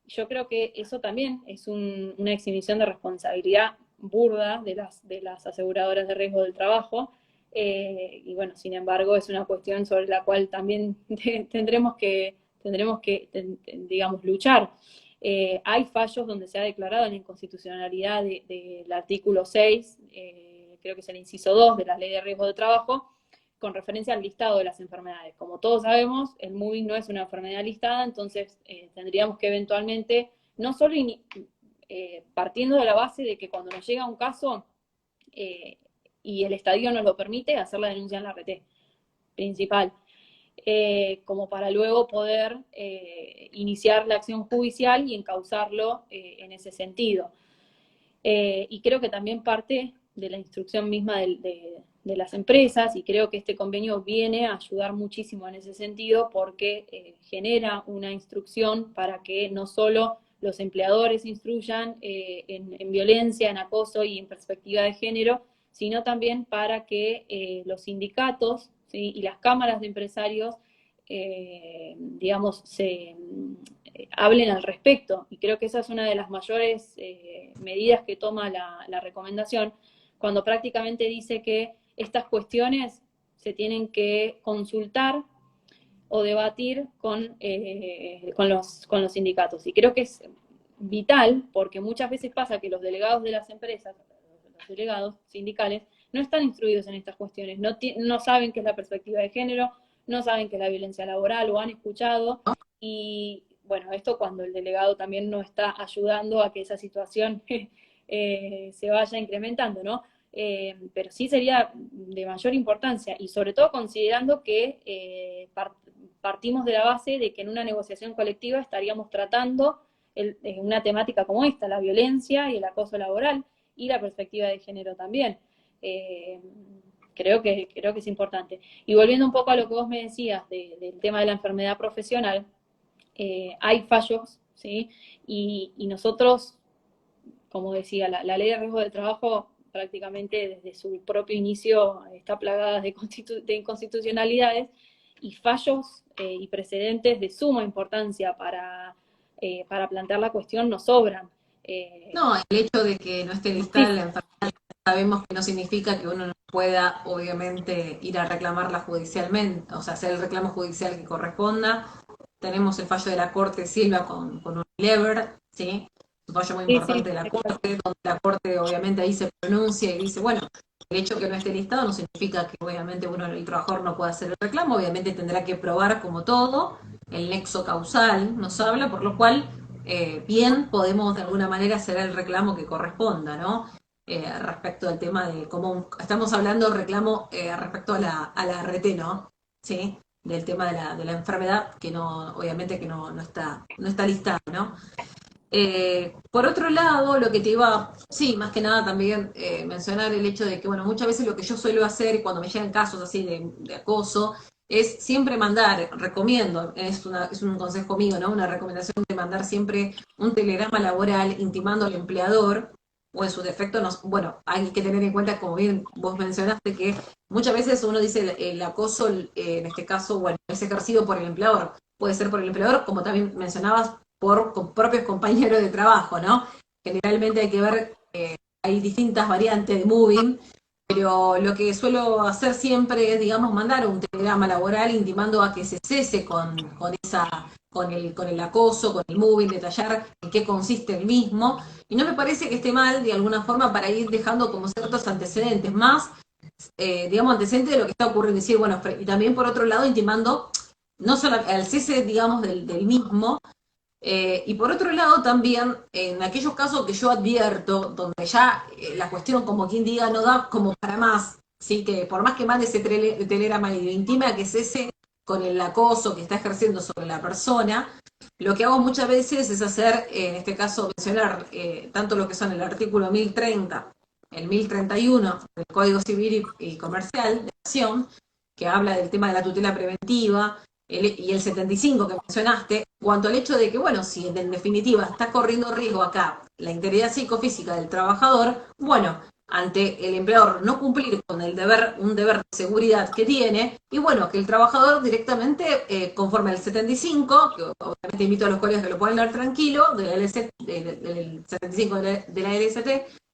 Yo creo que eso también es una exhibición de responsabilidad burda de las aseguradoras de riesgo del trabajo, y bueno, sin embargo, es una cuestión sobre la cual también tendremos que digamos, luchar. Hay fallos donde se ha declarado la inconstitucionalidad del artículo 6, creo que es el inciso 2 de la Ley de Riesgo de Trabajo, con referencia al listado de las enfermedades. Como todos sabemos, el moving no es una enfermedad listada, entonces tendríamos que eventualmente, no solo partiendo de la base de que cuando nos llega un caso y el estadio nos lo permite, hacer la denuncia en la RT principal, como para luego poder iniciar la acción judicial y encauzarlo en ese sentido. Y creo que también parte de la instrucción misma de las empresas, y creo que este convenio viene a ayudar muchísimo en ese sentido porque genera una instrucción para que no solo los empleadores instruyan en violencia, en acoso y en perspectiva de género, sino también para que los sindicatos, ¿sí?, y las cámaras de empresarios, digamos, hablen al respecto. Y creo que esa es una de las mayores medidas que toma la recomendación, cuando prácticamente dice que estas cuestiones se tienen que consultar o debatir con los sindicatos. Y creo que es vital, porque muchas veces pasa que los delegados de las empresas, los delegados sindicales, no están instruidos en estas cuestiones, no saben qué es la perspectiva de género, no saben qué es la violencia laboral, o han escuchado, y bueno, esto cuando el delegado también no está ayudando a que esa situación se vaya incrementando, ¿no? Pero sí sería de mayor importancia, y sobre todo considerando que partimos de la base de que en una negociación colectiva estaríamos tratando una temática como esta, la violencia y el acoso laboral, y la perspectiva de género también. Creo que es importante. Y volviendo un poco a lo que vos me decías del tema de la enfermedad profesional, hay fallos, ¿sí? Y nosotros, como decía, la ley de riesgo del trabajo prácticamente desde su propio inicio está plagada de inconstitucionalidades y fallos y precedentes de suma importancia para plantear la cuestión nos sobran. No, el hecho de que no esté listada la enfermedad sabemos que no significa que uno no pueda, obviamente, ir a reclamarla judicialmente, o sea, hacer el reclamo judicial que corresponda. Tenemos el fallo de la Corte Silva con Unilever, ¿sí? Un fallo muy importante de la Corte, donde la Corte obviamente ahí se pronuncia y dice, bueno, el hecho de que no esté listado no significa que obviamente el trabajador no pueda hacer el reclamo, obviamente tendrá que probar como todo, el nexo causal nos habla, por lo cual bien podemos de alguna manera hacer el reclamo que corresponda, ¿no? Respecto al tema de cómo estamos hablando reclamo respecto a la RT, ¿no? Sí, del tema de la enfermedad que no, obviamente que no está listada, ¿no? Por otro lado, lo que te iba, sí, más que nada también mencionar el hecho de que, bueno, muchas veces lo que yo suelo hacer cuando me llegan casos así de acoso es siempre mandar, recomiendo, es un consejo mío, ¿no? Una recomendación de mandar siempre un telegrama laboral intimando al empleador, o en su defecto, bueno, hay que tener en cuenta, como bien vos mencionaste, que muchas veces uno dice el acoso, en este caso, bueno, es ejercido por el empleador. Puede ser por el empleador, como también mencionabas, por propios compañeros de trabajo, ¿no? Generalmente hay que ver, hay distintas variantes de moving, pero lo que suelo hacer siempre es, digamos, mandar un telegrama laboral intimando a que se cese con el acoso, con el moving, detallar en qué consiste el mismo, y no me parece que esté mal, de alguna forma, para ir dejando como ciertos antecedentes más, digamos, antecedentes de lo que está ocurriendo, y decir, bueno, y también por otro lado intimando no solo al cese, digamos, del mismo, y por otro lado también, en aquellos casos que yo advierto, donde ya la cuestión, como quien diga, no da como para más, ¿sí? Que por más que mande ese telegrama y intime a que cese con el acoso que está ejerciendo sobre la persona, lo que hago muchas veces es hacer, en este caso, mencionar tanto lo que son el artículo 1030, el 1031 del Código Civil y Comercial de Acción, que habla del tema de la tutela preventiva, y el 75 que mencionaste, cuanto al hecho de que, bueno, si en definitiva está corriendo riesgo acá la integridad psicofísica del trabajador, bueno, ante el empleador no cumplir con el deber, un deber de seguridad que tiene, y bueno, que el trabajador directamente, conforme al 75, que obviamente invito a los colegas que lo puedan leer tranquilo, del 75 de la LST,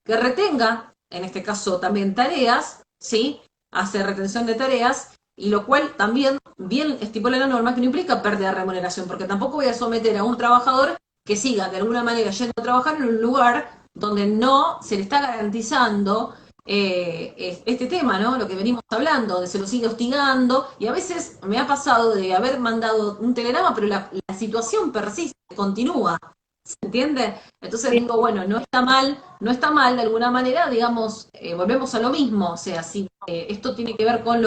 que retenga, en este caso también tareas, ¿sí? Hace retención de tareas, y lo cual también bien estipula la norma que no implica pérdida de remuneración, porque tampoco voy a someter a un trabajador que siga de alguna manera yendo a trabajar en un lugar donde no se le está garantizando este tema, ¿no? Lo que venimos hablando, donde se lo sigue hostigando, y a veces me ha pasado de haber mandado un telegrama, pero la situación persiste, continúa. ¿Se entiende? Entonces Sí, digo, bueno, no está mal, no está mal de alguna manera, digamos, volvemos a lo mismo, o sea, si esto tiene que ver con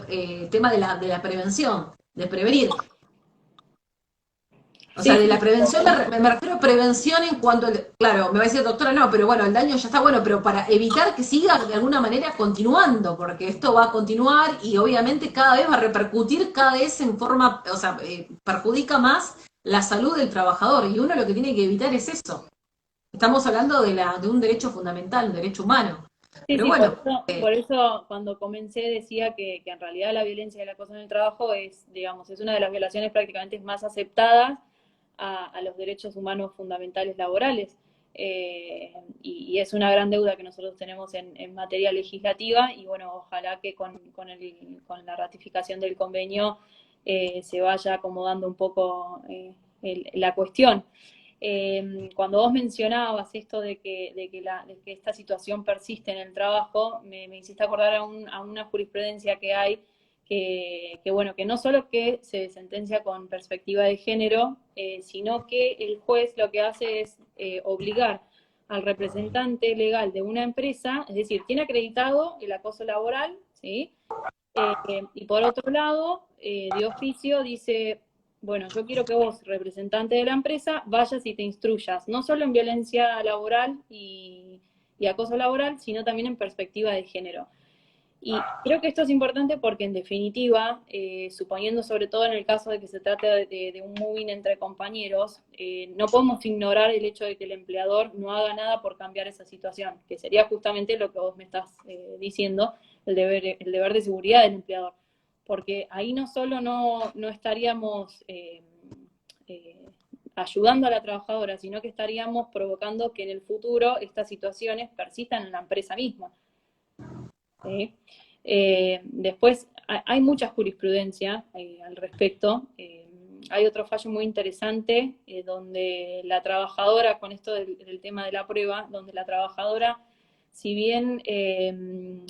el tema de la prevención, de prevenir. O sea, sí, de sí, la prevención me refiero a prevención en cuanto, claro, me va a decir doctora, no, pero bueno, el daño ya está bueno, pero para evitar que siga de alguna manera continuando, porque esto va a continuar y obviamente cada vez va a repercutir cada vez en forma, o sea, perjudica más la salud del trabajador y uno lo que tiene que evitar es eso. Estamos hablando de un derecho fundamental, un derecho humano. sí, Pero sí, bueno, por eso cuando comencé decía que en realidad la violencia y el acoso en el trabajo es, digamos, es una de las violaciones prácticamente más aceptadas a los derechos humanos fundamentales laborales. Y es una gran deuda que nosotros tenemos en materia legislativa y bueno, ojalá que con la ratificación del convenio se vaya acomodando un poco la cuestión. Cuando vos mencionabas esto de que esta situación persiste en el trabajo, me hiciste acordar a una jurisprudencia que hay bueno, que no solo que se sentencia con perspectiva de género, sino que el juez lo que hace es obligar al representante legal de una empresa, es decir, tiene acreditado el acoso laboral, ¿sí? Y por otro lado, de oficio dice, bueno, yo quiero que vos, representante de la empresa, vayas y te instruyas, no solo en violencia laboral y acoso laboral, sino también en perspectiva de género. Y creo que esto es importante porque, en definitiva, suponiendo sobre todo en el caso de que se trate de un moving entre compañeros, no podemos ignorar el hecho de que el empleador no haga nada por cambiar esa situación, que sería justamente lo que vos me estás diciendo, el deber de seguridad del empleador. Porque ahí no solo no estaríamos ayudando a la trabajadora, sino que estaríamos provocando que en el futuro estas situaciones persistan en la empresa misma. ¿Sí? Después hay mucha jurisprudencia al respecto. Hay otro fallo muy interesante donde la trabajadora, con esto del tema de la prueba, donde la trabajadora, si bien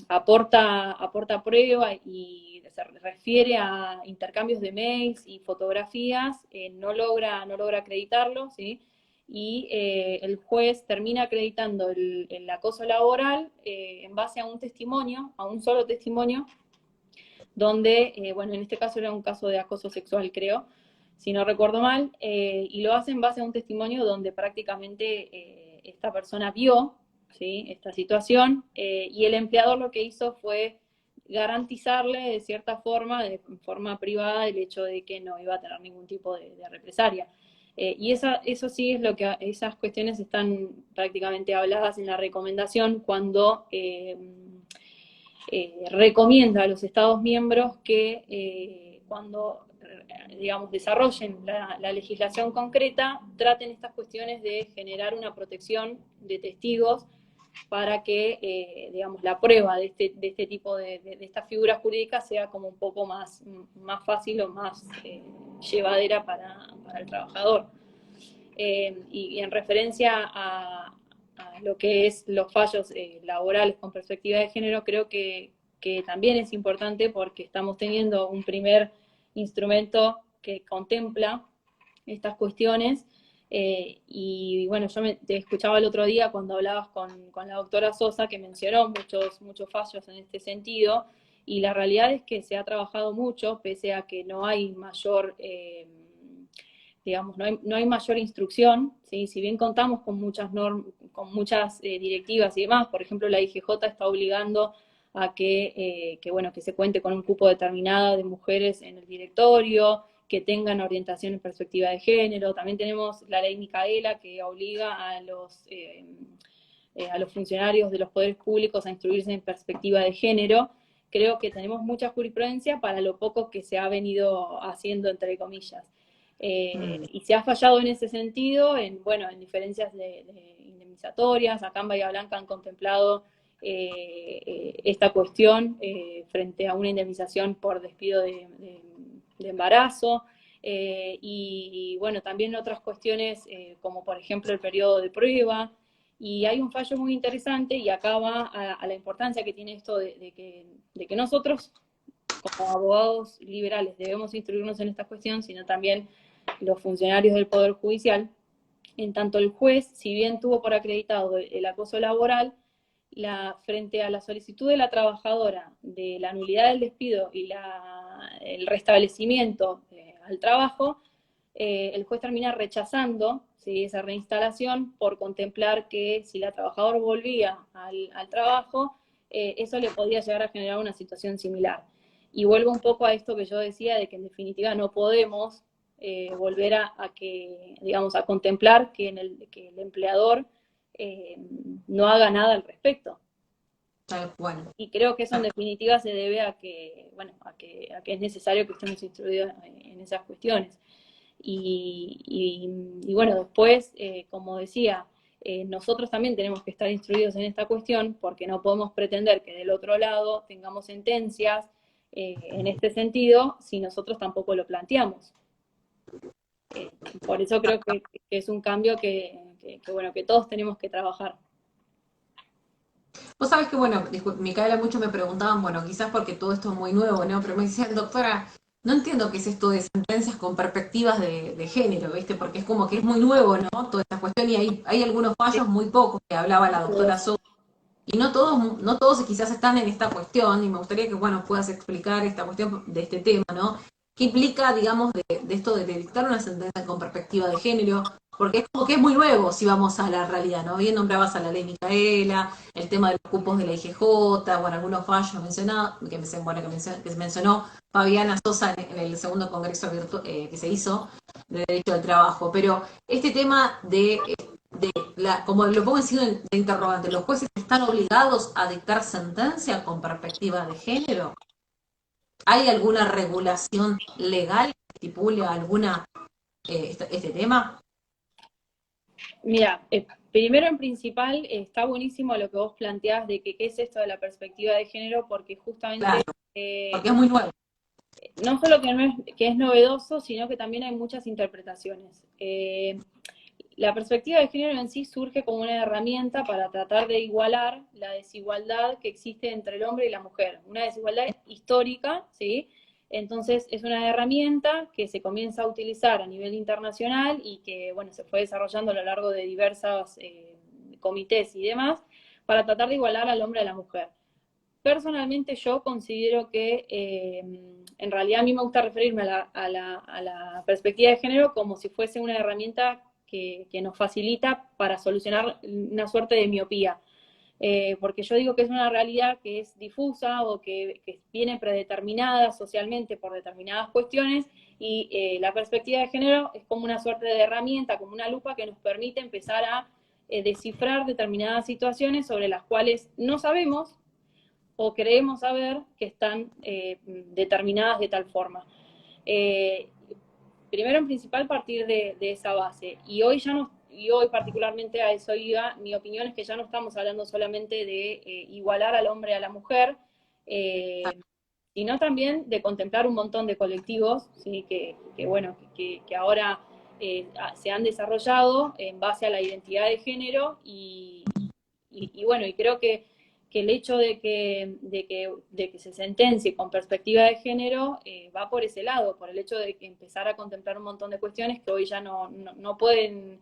aporta prueba y se refiere a intercambios de mails y fotografías, no logra acreditarlo, ¿sí? Y el juez termina acreditando el acoso laboral en base a un testimonio, a un solo testimonio, donde, bueno, en este caso era un caso de acoso sexual, creo, si no recuerdo mal, y lo hace en base a un testimonio donde prácticamente esta persona vio, ¿sí?, esta situación, y el empleador lo que hizo fue garantizarle de cierta forma, de forma privada, el hecho de que no iba a tener ningún tipo de represalia. Y eso sí es lo que, esas cuestiones están prácticamente habladas en la recomendación cuando recomienda a los Estados miembros que cuando, digamos, desarrollen la legislación concreta, traten estas cuestiones de generar una protección de testigos para que, digamos, la prueba de este tipo de esta figura jurídica sea como un poco más fácil o más llevadera para el trabajador. Y en referencia a lo que es los fallos laborales con perspectiva de género, creo que también es importante porque estamos teniendo un primer instrumento que contempla estas cuestiones. Y bueno, yo te escuchaba el otro día cuando hablabas con la doctora Sosa, que mencionó muchos fallos en este sentido, y la realidad es que se ha trabajado mucho, pese a que no hay mayor, digamos, no hay mayor instrucción, ¿sí? Si bien contamos con muchas muchas directivas y demás, por ejemplo, la IGJ está obligando a bueno, que se cuente con un cupo determinado de mujeres en el directorio, que tengan orientación en perspectiva de género. También tenemos la ley Micaela, que obliga a los funcionarios de los poderes públicos a instruirse en perspectiva de género. Creo que tenemos mucha jurisprudencia para lo poco que se ha venido haciendo, entre comillas. Y se ha fallado en ese sentido, en diferencias de indemnizatorias. Acá en Bahía Blanca han contemplado esta cuestión frente a una indemnización por despido de embarazo, y bueno, también otras cuestiones como por ejemplo el periodo de prueba. Y hay un fallo muy interesante, y acá va a la importancia que tiene esto de que nosotros, como abogados liberales, debemos instruirnos en esta cuestión, sino también los funcionarios del Poder Judicial. En tanto el juez, si bien tuvo por acreditado el acoso laboral, frente a la solicitud de la trabajadora de la nulidad del despido y el restablecimiento al trabajo, el juez termina rechazando, ¿sí?, esa reinstalación por contemplar que si la trabajadora volvía al trabajo, eso le podía llegar a generar una situación similar. Y vuelvo un poco a esto que yo decía, de que en definitiva no podemos volver a contemplar que el empleador no haga nada al respecto. Bueno. Y creo que eso en definitiva se debe a que es necesario que estemos instruidos en esas cuestiones. Y bueno, después, como decía, nosotros también tenemos que estar instruidos en esta cuestión, porque no podemos pretender que del otro lado tengamos sentencias en este sentido si nosotros tampoco lo planteamos. Por eso creo que es un cambio que todos tenemos que trabajar. Vos sabés que, bueno, Micaela, mucho me preguntaban, bueno, quizás porque todo esto es muy nuevo, ¿no? Pero me decían, doctora, no entiendo qué es esto de sentencias con perspectivas de género, ¿viste? Porque es como que es muy nuevo, ¿no? Toda esta cuestión, y hay algunos fallos, muy pocos, que hablaba la doctora Sosa, y no todos quizás están en esta cuestión, y me gustaría que, bueno, puedas explicar esta cuestión de este tema, ¿no? ¿Qué implica, digamos, de esto de dictar una sentencia con perspectiva de género? Porque es como que es muy nuevo si vamos a la realidad, ¿no? Bien nombrabas a la ley Micaela, el tema de los cupos de la IGJ, bueno, algunos fallos mencionados, que se mencionó Fabiana Sosa en el segundo congreso que se hizo de Derecho al Trabajo. Pero este tema como lo pongo en signo de interrogante, ¿los jueces están obligados a dictar sentencia con perspectiva de género? ¿Hay alguna regulación legal que estipule este tema? Mira, primero en principal está buenísimo lo que vos planteás de que qué es esto de la perspectiva de género, porque justamente Claro, porque es muy nuevo. No solo que es novedoso, sino que también hay muchas interpretaciones. La perspectiva de género en sí surge como una herramienta para tratar de igualar la desigualdad que existe entre el hombre y la mujer, una desigualdad histórica, ¿sí? Entonces es una herramienta que se comienza a utilizar a nivel internacional y que, bueno, se fue desarrollando a lo largo de diversos comités y demás, para tratar de igualar al hombre y a la mujer. Personalmente yo considero que en realidad a mí me gusta referirme a la perspectiva de género como si fuese una herramienta que nos facilita para solucionar una suerte de miopía. Porque yo digo que es una realidad que es difusa o que viene predeterminada socialmente por determinadas cuestiones, y la perspectiva de género es como una suerte de herramienta, como una lupa que nos permite empezar a descifrar determinadas situaciones sobre las cuales no sabemos o creemos saber que están determinadas de tal forma. Primero en principal partir de esa base. Y hoy ya y hoy particularmente a eso iba, mi opinión es que ya no estamos hablando solamente de igualar al hombre a la mujer, sino también de contemplar un montón de colectivos, ¿sí? Bueno, que ahora se han desarrollado en base a la identidad de género y bueno, y creo que el hecho de que se sentencie con perspectiva de género va por ese lado, por el hecho de que empezar a contemplar un montón de cuestiones que hoy ya no pueden,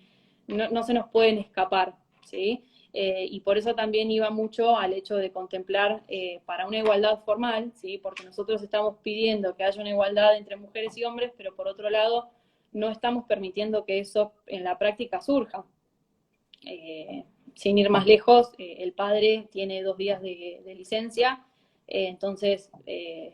no se nos pueden escapar, ¿sí? Y por eso también iba mucho al hecho de contemplar para una igualdad formal, ¿sí? Porque nosotros estamos pidiendo que haya una igualdad entre mujeres y hombres, pero por otro lado no estamos permitiendo que eso en la práctica surja. Sin ir más lejos, el padre tiene 2 días de licencia, entonces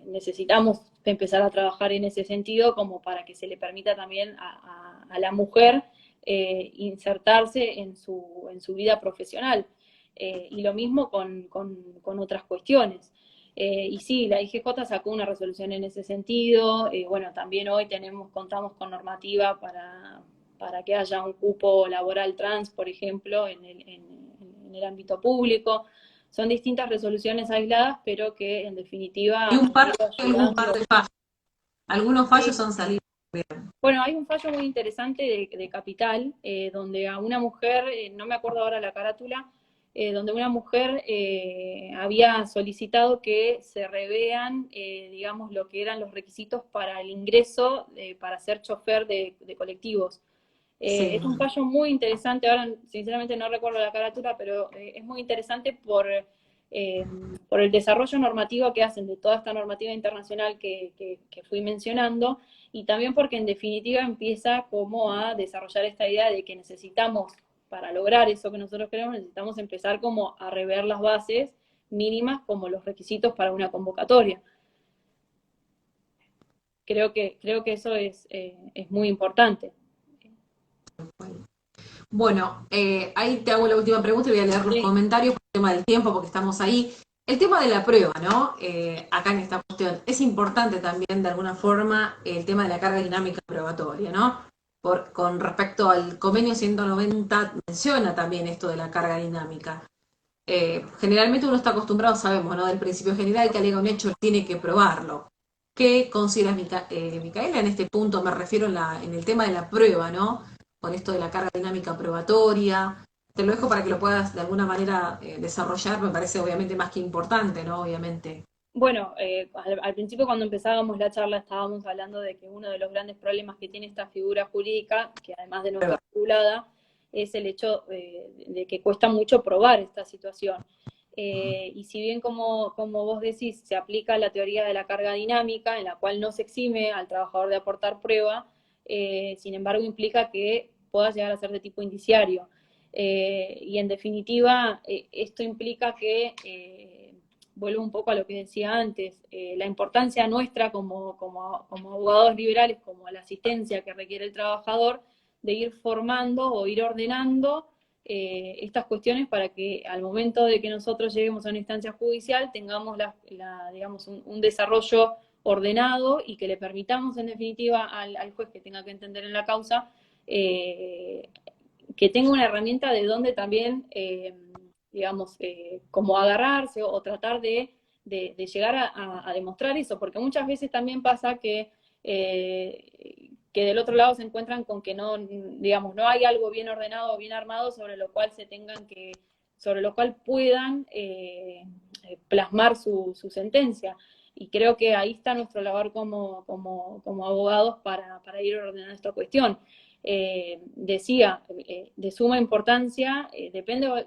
necesitamos empezar a trabajar en ese sentido como para que se le permita también a la mujer insertarse en su vida profesional. Y lo mismo con otras cuestiones. Y sí, la IGJ sacó una resolución en ese sentido. Bueno, también hoy contamos con normativa para que haya un cupo laboral trans, por ejemplo, en el ámbito público. Son distintas resoluciones aisladas, pero que en definitiva Hay un han par, ido algún par ayudando. de fallos. Algunos fallos Sí. han salido. Bueno, hay un fallo muy interesante de Capital, donde a una mujer, no me acuerdo ahora la carátula, donde una mujer había solicitado que se revean, digamos, lo que eran los requisitos para el ingreso, para ser chofer de colectivos. Sí. Es un fallo muy interesante, ahora sinceramente no recuerdo la carátula, pero es muy interesante por el desarrollo normativo que hacen de toda esta normativa internacional que fui mencionando, y también porque en definitiva empieza como a desarrollar esta idea de que necesitamos, para lograr eso que nosotros queremos, necesitamos empezar como a rever las bases mínimas como los requisitos para una convocatoria. Creo que eso es muy importante. Bueno, ahí te hago la última pregunta y voy a leer los Sí. comentarios por el tema del tiempo, porque estamos ahí. El tema de la prueba, ¿no? Acá en esta cuestión. Es importante también, de alguna forma, el tema de la carga dinámica probatoria, ¿no? Con respecto al convenio 190, menciona también esto de la carga dinámica. Generalmente uno está acostumbrado, sabemos, ¿no? Del principio general que alega un hecho, tiene que probarlo. ¿Qué consideras, Micaela, en este punto? Me refiero en el tema de la prueba, ¿no? Con esto de la carga dinámica probatoria. Te lo dejo para que lo puedas de alguna manera desarrollar, me parece obviamente más que importante, ¿no? Obviamente. Bueno, al principio cuando empezábamos la charla estábamos hablando de que uno de los grandes problemas que tiene esta figura jurídica, que además de no estar regulada, es el hecho de que cuesta mucho probar esta situación. Y si bien como vos decís, se aplica la teoría de la carga dinámica, en la cual no se exime al trabajador de aportar prueba, sin embargo implica que pueda llegar a ser de tipo indiciario. Y en definitiva, esto implica que vuelvo un poco a lo que decía antes, la importancia nuestra como abogados liberales, como la asistencia que requiere el trabajador, de ir formando o ir ordenando estas cuestiones para que al momento de que nosotros lleguemos a una instancia judicial tengamos digamos, un desarrollo ordenado y que le permitamos en definitiva al juez que tenga que entender en la causa que tenga una herramienta de donde también digamos, como agarrarse o tratar de llegar a demostrar eso, porque muchas veces también pasa que del otro lado se encuentran con que no, digamos, no hay algo bien ordenado o bien armado sobre lo cual sobre lo cual puedan plasmar su sentencia. Y creo que ahí está nuestro labor como abogados para ir ordenando esta cuestión. Decía, de suma importancia,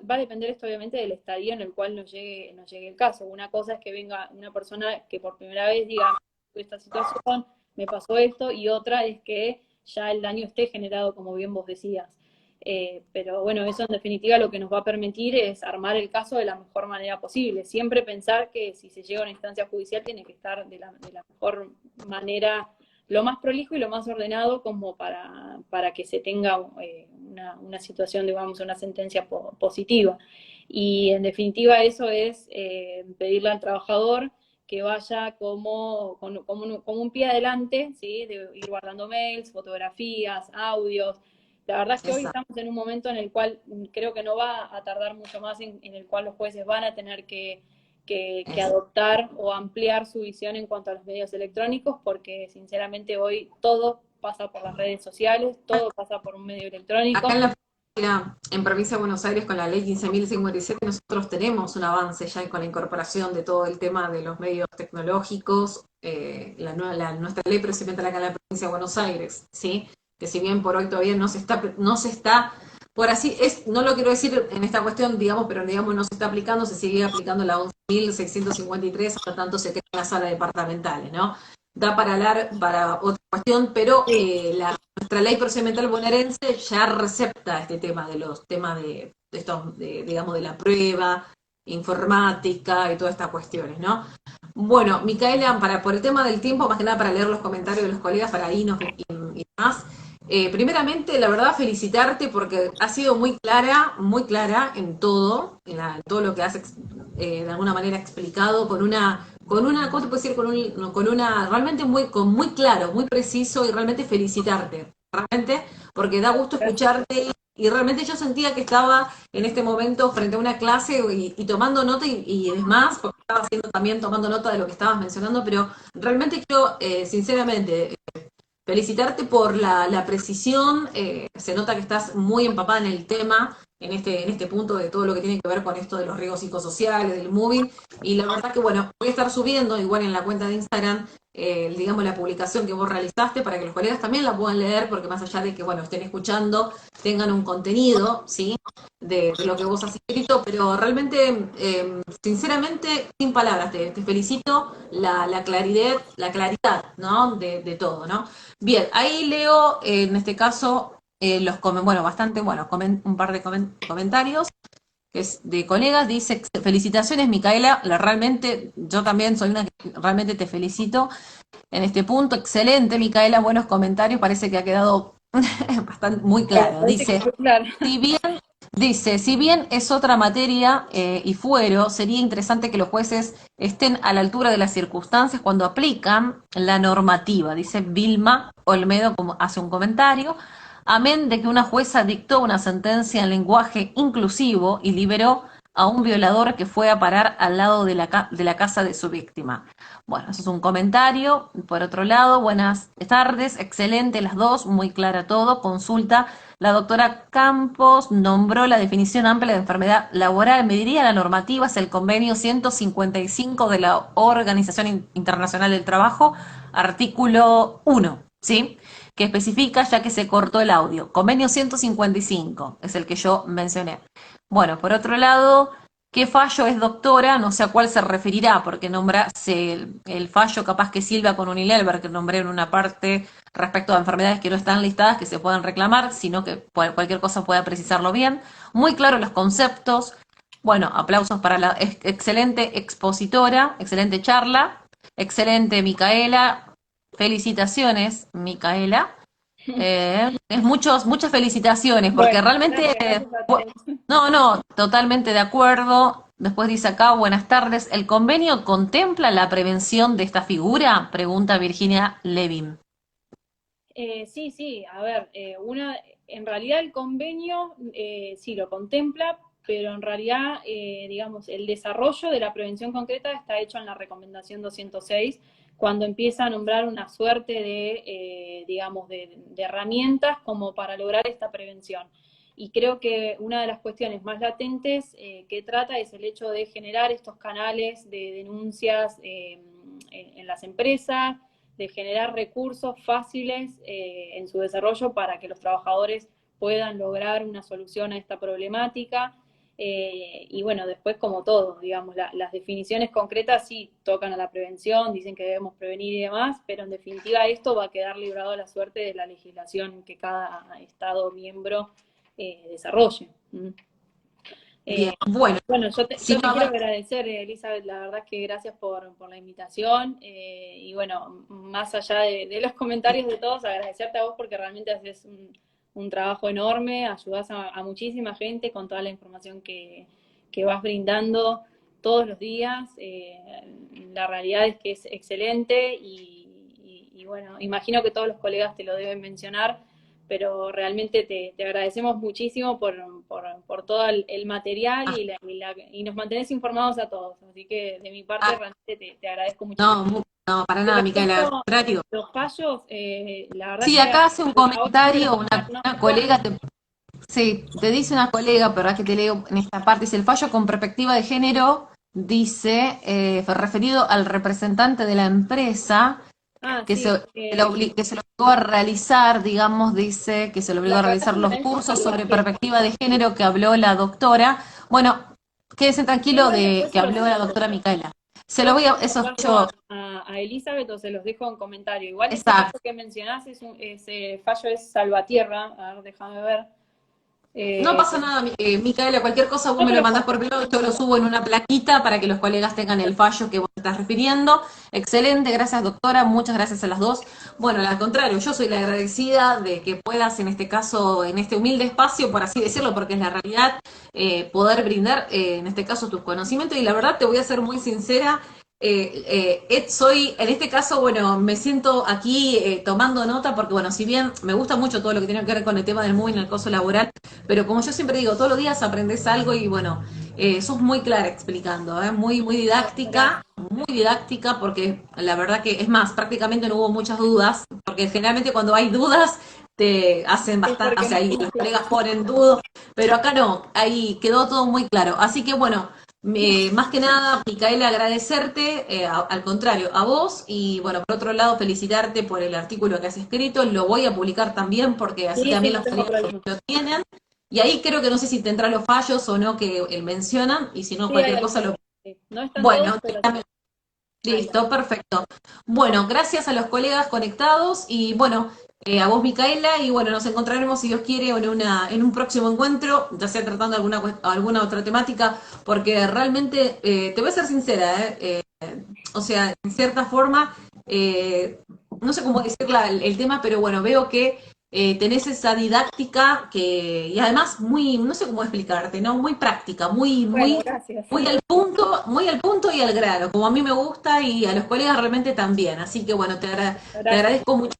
va a depender esto obviamente del estadio en el cual nos llegue el caso. Una cosa es que venga una persona que por primera vez diga, esta situación, me pasó esto, y otra es que ya el daño esté generado, como bien vos decías. Pero bueno, eso en definitiva lo que nos va a permitir es armar el caso de la mejor manera posible. Siempre pensar que si se llega a una instancia judicial tiene que estar de la mejor manera, lo más prolijo y lo más ordenado como para que se tenga una situación, digamos, una sentencia positiva. Y en definitiva eso es pedirle al trabajador que vaya como un pie adelante, ¿sí? De ir guardando mails, fotografías, audios, La verdad es que hoy Exacto. estamos en un momento en el cual creo que no va a tardar mucho más en el cual los jueces van a tener que adoptar o ampliar su visión en cuanto a los medios electrónicos, porque sinceramente hoy todo pasa por las redes sociales, todo pasa por un medio Acá electrónico. en provincia de Buenos Aires, con la ley 15.057, nosotros tenemos un avance ya con la incorporación de todo el tema de los medios tecnológicos, nuestra ley procedimental acá en la provincia de Buenos Aires, ¿sí? Que si bien por hoy todavía no se está, por así, no lo quiero decir en esta cuestión, digamos, pero digamos no se está aplicando, se sigue aplicando la 11.653, hasta tanto se queda en las salas departamentales, ¿no? Da para hablar para otra cuestión, pero Sí, nuestra ley procedimental bonaerense ya recepta este tema de los temas de estos, digamos, de la prueba, informática y todas estas cuestiones, ¿no? Bueno, Micaela, por el tema del tiempo, más que nada para leer los comentarios de los colegas, para irnos y demás. Primeramente, la verdad, felicitarte porque has sido muy clara en todo, en todo lo que has de alguna manera explicado ¿cómo te puedo decir? Realmente muy claro, muy preciso y realmente felicitarte, realmente, porque da gusto gracias. escucharte y realmente yo sentía que estaba en este momento frente a una clase y tomando nota y demás, porque estaba haciendo también tomando nota de lo que estabas mencionando, pero realmente quiero, sinceramente, felicitarte por la precisión, se nota que estás muy empapada en el tema, en este punto de todo lo que tiene que ver con esto de los riesgos psicosociales, del moving, y la verdad que bueno, voy a estar subiendo igual en la cuenta de Instagram, digamos, la publicación que vos realizaste para que los colegas también la puedan leer, porque más allá de que, bueno, estén escuchando, tengan un contenido, ¿sí? De lo que vos has escrito, pero realmente, sinceramente, sin palabras, te felicito la claridad, ¿no? De todo, ¿no? Bien, ahí leo, en este caso, un par de comentarios que es de colegas, dice, felicitaciones Micaela, realmente, yo también soy una que realmente te felicito en este punto, excelente Micaela, buenos comentarios, parece que ha quedado bastante muy Me claro, parece que dice, fue claro. si bien si bien es otra materia y fuero, sería interesante que los jueces estén a la altura de las circunstancias cuando aplican la normativa, dice Vilma Olmedo, como hace un comentario, amén de que una jueza dictó una sentencia en lenguaje inclusivo y liberó a un violador que fue a parar al lado de la casa de su víctima. Bueno, eso es un comentario. Por otro lado, buenas tardes, excelente las dos, muy clara todo, consulta. La doctora Campos nombró la definición amplia de enfermedad laboral. Me diría la normativa es el convenio 155 de la Organización Internacional del Trabajo, artículo 1, ¿sí? Que especifica, ya que se cortó el audio. Convenio 155 es el que yo mencioné. Bueno, por otro lado, ¿qué fallo es doctora? No sé a cuál se referirá, porque el fallo capaz que Silvia con Unilever, que nombré en una parte respecto a enfermedades que no están listadas, que se puedan reclamar, sino que cualquier cosa pueda precisarlo bien. Muy claros los conceptos. Bueno, aplausos para la excelente expositora, excelente charla, excelente Micaela. Felicitaciones, Micaela. Muchas felicitaciones, porque Bueno, realmente, gracias a todos. no, no, totalmente de acuerdo. Después dice acá, buenas tardes, ¿el convenio contempla la prevención de esta figura? Pregunta Virginia Levin. Sí, sí, a ver, en realidad el convenio sí lo contempla, pero en realidad, digamos, el desarrollo de la prevención concreta está hecho en la recomendación 206, cuando empieza a nombrar una suerte de, digamos, de herramientas como para lograr esta prevención. Y creo que una de las cuestiones más latentes que trata es el hecho de generar estos canales de denuncias en las empresas, de generar recursos fáciles en su desarrollo para que los trabajadores puedan lograr una solución a esta problemática. Y bueno, después como todo, digamos, las definiciones concretas sí tocan a la prevención, dicen que debemos prevenir y demás, pero en definitiva esto va a quedar librado a la suerte de la legislación que cada Estado miembro desarrolle. Bien, Eh, bueno, bueno, si yo te no, a quiero ver, agradecer, Elizabeth, la verdad que gracias por la invitación y bueno, más allá de los comentarios de todos, agradecerte a vos porque realmente haces un trabajo enorme, ayudás a muchísima gente con toda la información que vas brindando todos los días. La realidad es que es excelente y bueno, imagino que todos los colegas te lo deben mencionar pero realmente te agradecemos muchísimo por todo el material y nos mantenés informados a todos. Así que de mi parte realmente te agradezco muchísimo. No, para Y nada, Micaela, al respecto contrario. a los fallos, la verdad Sí, que acá hace un ahora comentario no una recuerdo. colega, sí, te dice una colega, pero que te leo en esta parte, dice el fallo con perspectiva de género, dice, fue referido al representante de la empresa Ah, que sí. que se lo obligó a realizar, digamos, dice que se lo obligó La a realizar aclaración los también fue cursos sobre salvatierra. perspectiva de género que habló la doctora. Bueno, quédese Yo tranquilo igual de después que se los habló la paso. doctora Micaela. Se lo Yo voy a, se los eso paso yo, a Elizabeth o se los dejo en comentario. Igual ese caso exacto. que mencionás ese fallo es salvatierra. A ver, déjame ver. No Eh, pasa nada, Micaela, cualquier cosa vos yo me te lo los mandás paso. por privado, yo lo subo en una plaquita para que los colegas tengan el fallo que vos te estás refiriendo. Excelente, gracias doctora, muchas gracias a las dos. Bueno, al contrario, yo soy la agradecida de que puedas en este caso, en este humilde espacio, por así decirlo, porque es la realidad, poder brindar en este caso tus conocimientos y la verdad te voy a ser muy sincera. Soy, en este caso, bueno, me siento aquí tomando nota porque, bueno, si bien me gusta mucho todo lo que tiene que ver con el tema del moving en el acoso laboral, pero como yo siempre digo, todos los días aprendes algo y, bueno, sos muy clara explicando, muy didáctica, porque la verdad que, es más, prácticamente no hubo muchas dudas, porque generalmente cuando hay dudas te hacen Es bastante, o porque sea, no ahí los funciona. colegas ponen dudas, pero acá no, ahí quedó todo muy claro. Así que, bueno. Más que nada, Micaela, agradecerte, al contrario, a vos y bueno, por otro lado, felicitarte por el artículo que has escrito, lo voy a publicar también porque así Sí, sí, también no los tengo colegas problema. lo tienen y ahí creo que no sé si tendrá los fallos o no que mencionan y si no, Sí, hay cualquier cosa algunos. lo... Sí. No están todos, Bueno, pero sí. Ahí. listo, perfecto. Bueno, gracias a los colegas conectados y bueno, a vos Micaela y bueno, nos encontraremos si Dios quiere en un próximo encuentro, ya sea tratando alguna otra temática, porque realmente, te voy a ser sincera, o sea, en cierta forma, no sé cómo decir el tema, pero bueno, veo que tenés esa didáctica y además no sé cómo explicarte, ¿no? Muy práctica, Bueno, gracias. muy al punto y al grano, como a mí me gusta y a los colegas realmente también. Así que bueno, te Gracias. agradezco mucho.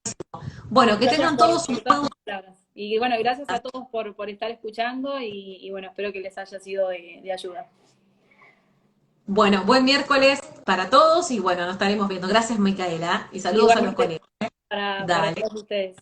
Bueno, que Gracias tengan todos un por todas tus palabras. Y bueno, gracias a todos por estar escuchando y bueno, espero que les haya sido de ayuda. buen miércoles para todos y bueno, nos estaremos viendo. Gracias, Micaela, y saludos a los Igualmente colegas. para Dale. todos ustedes.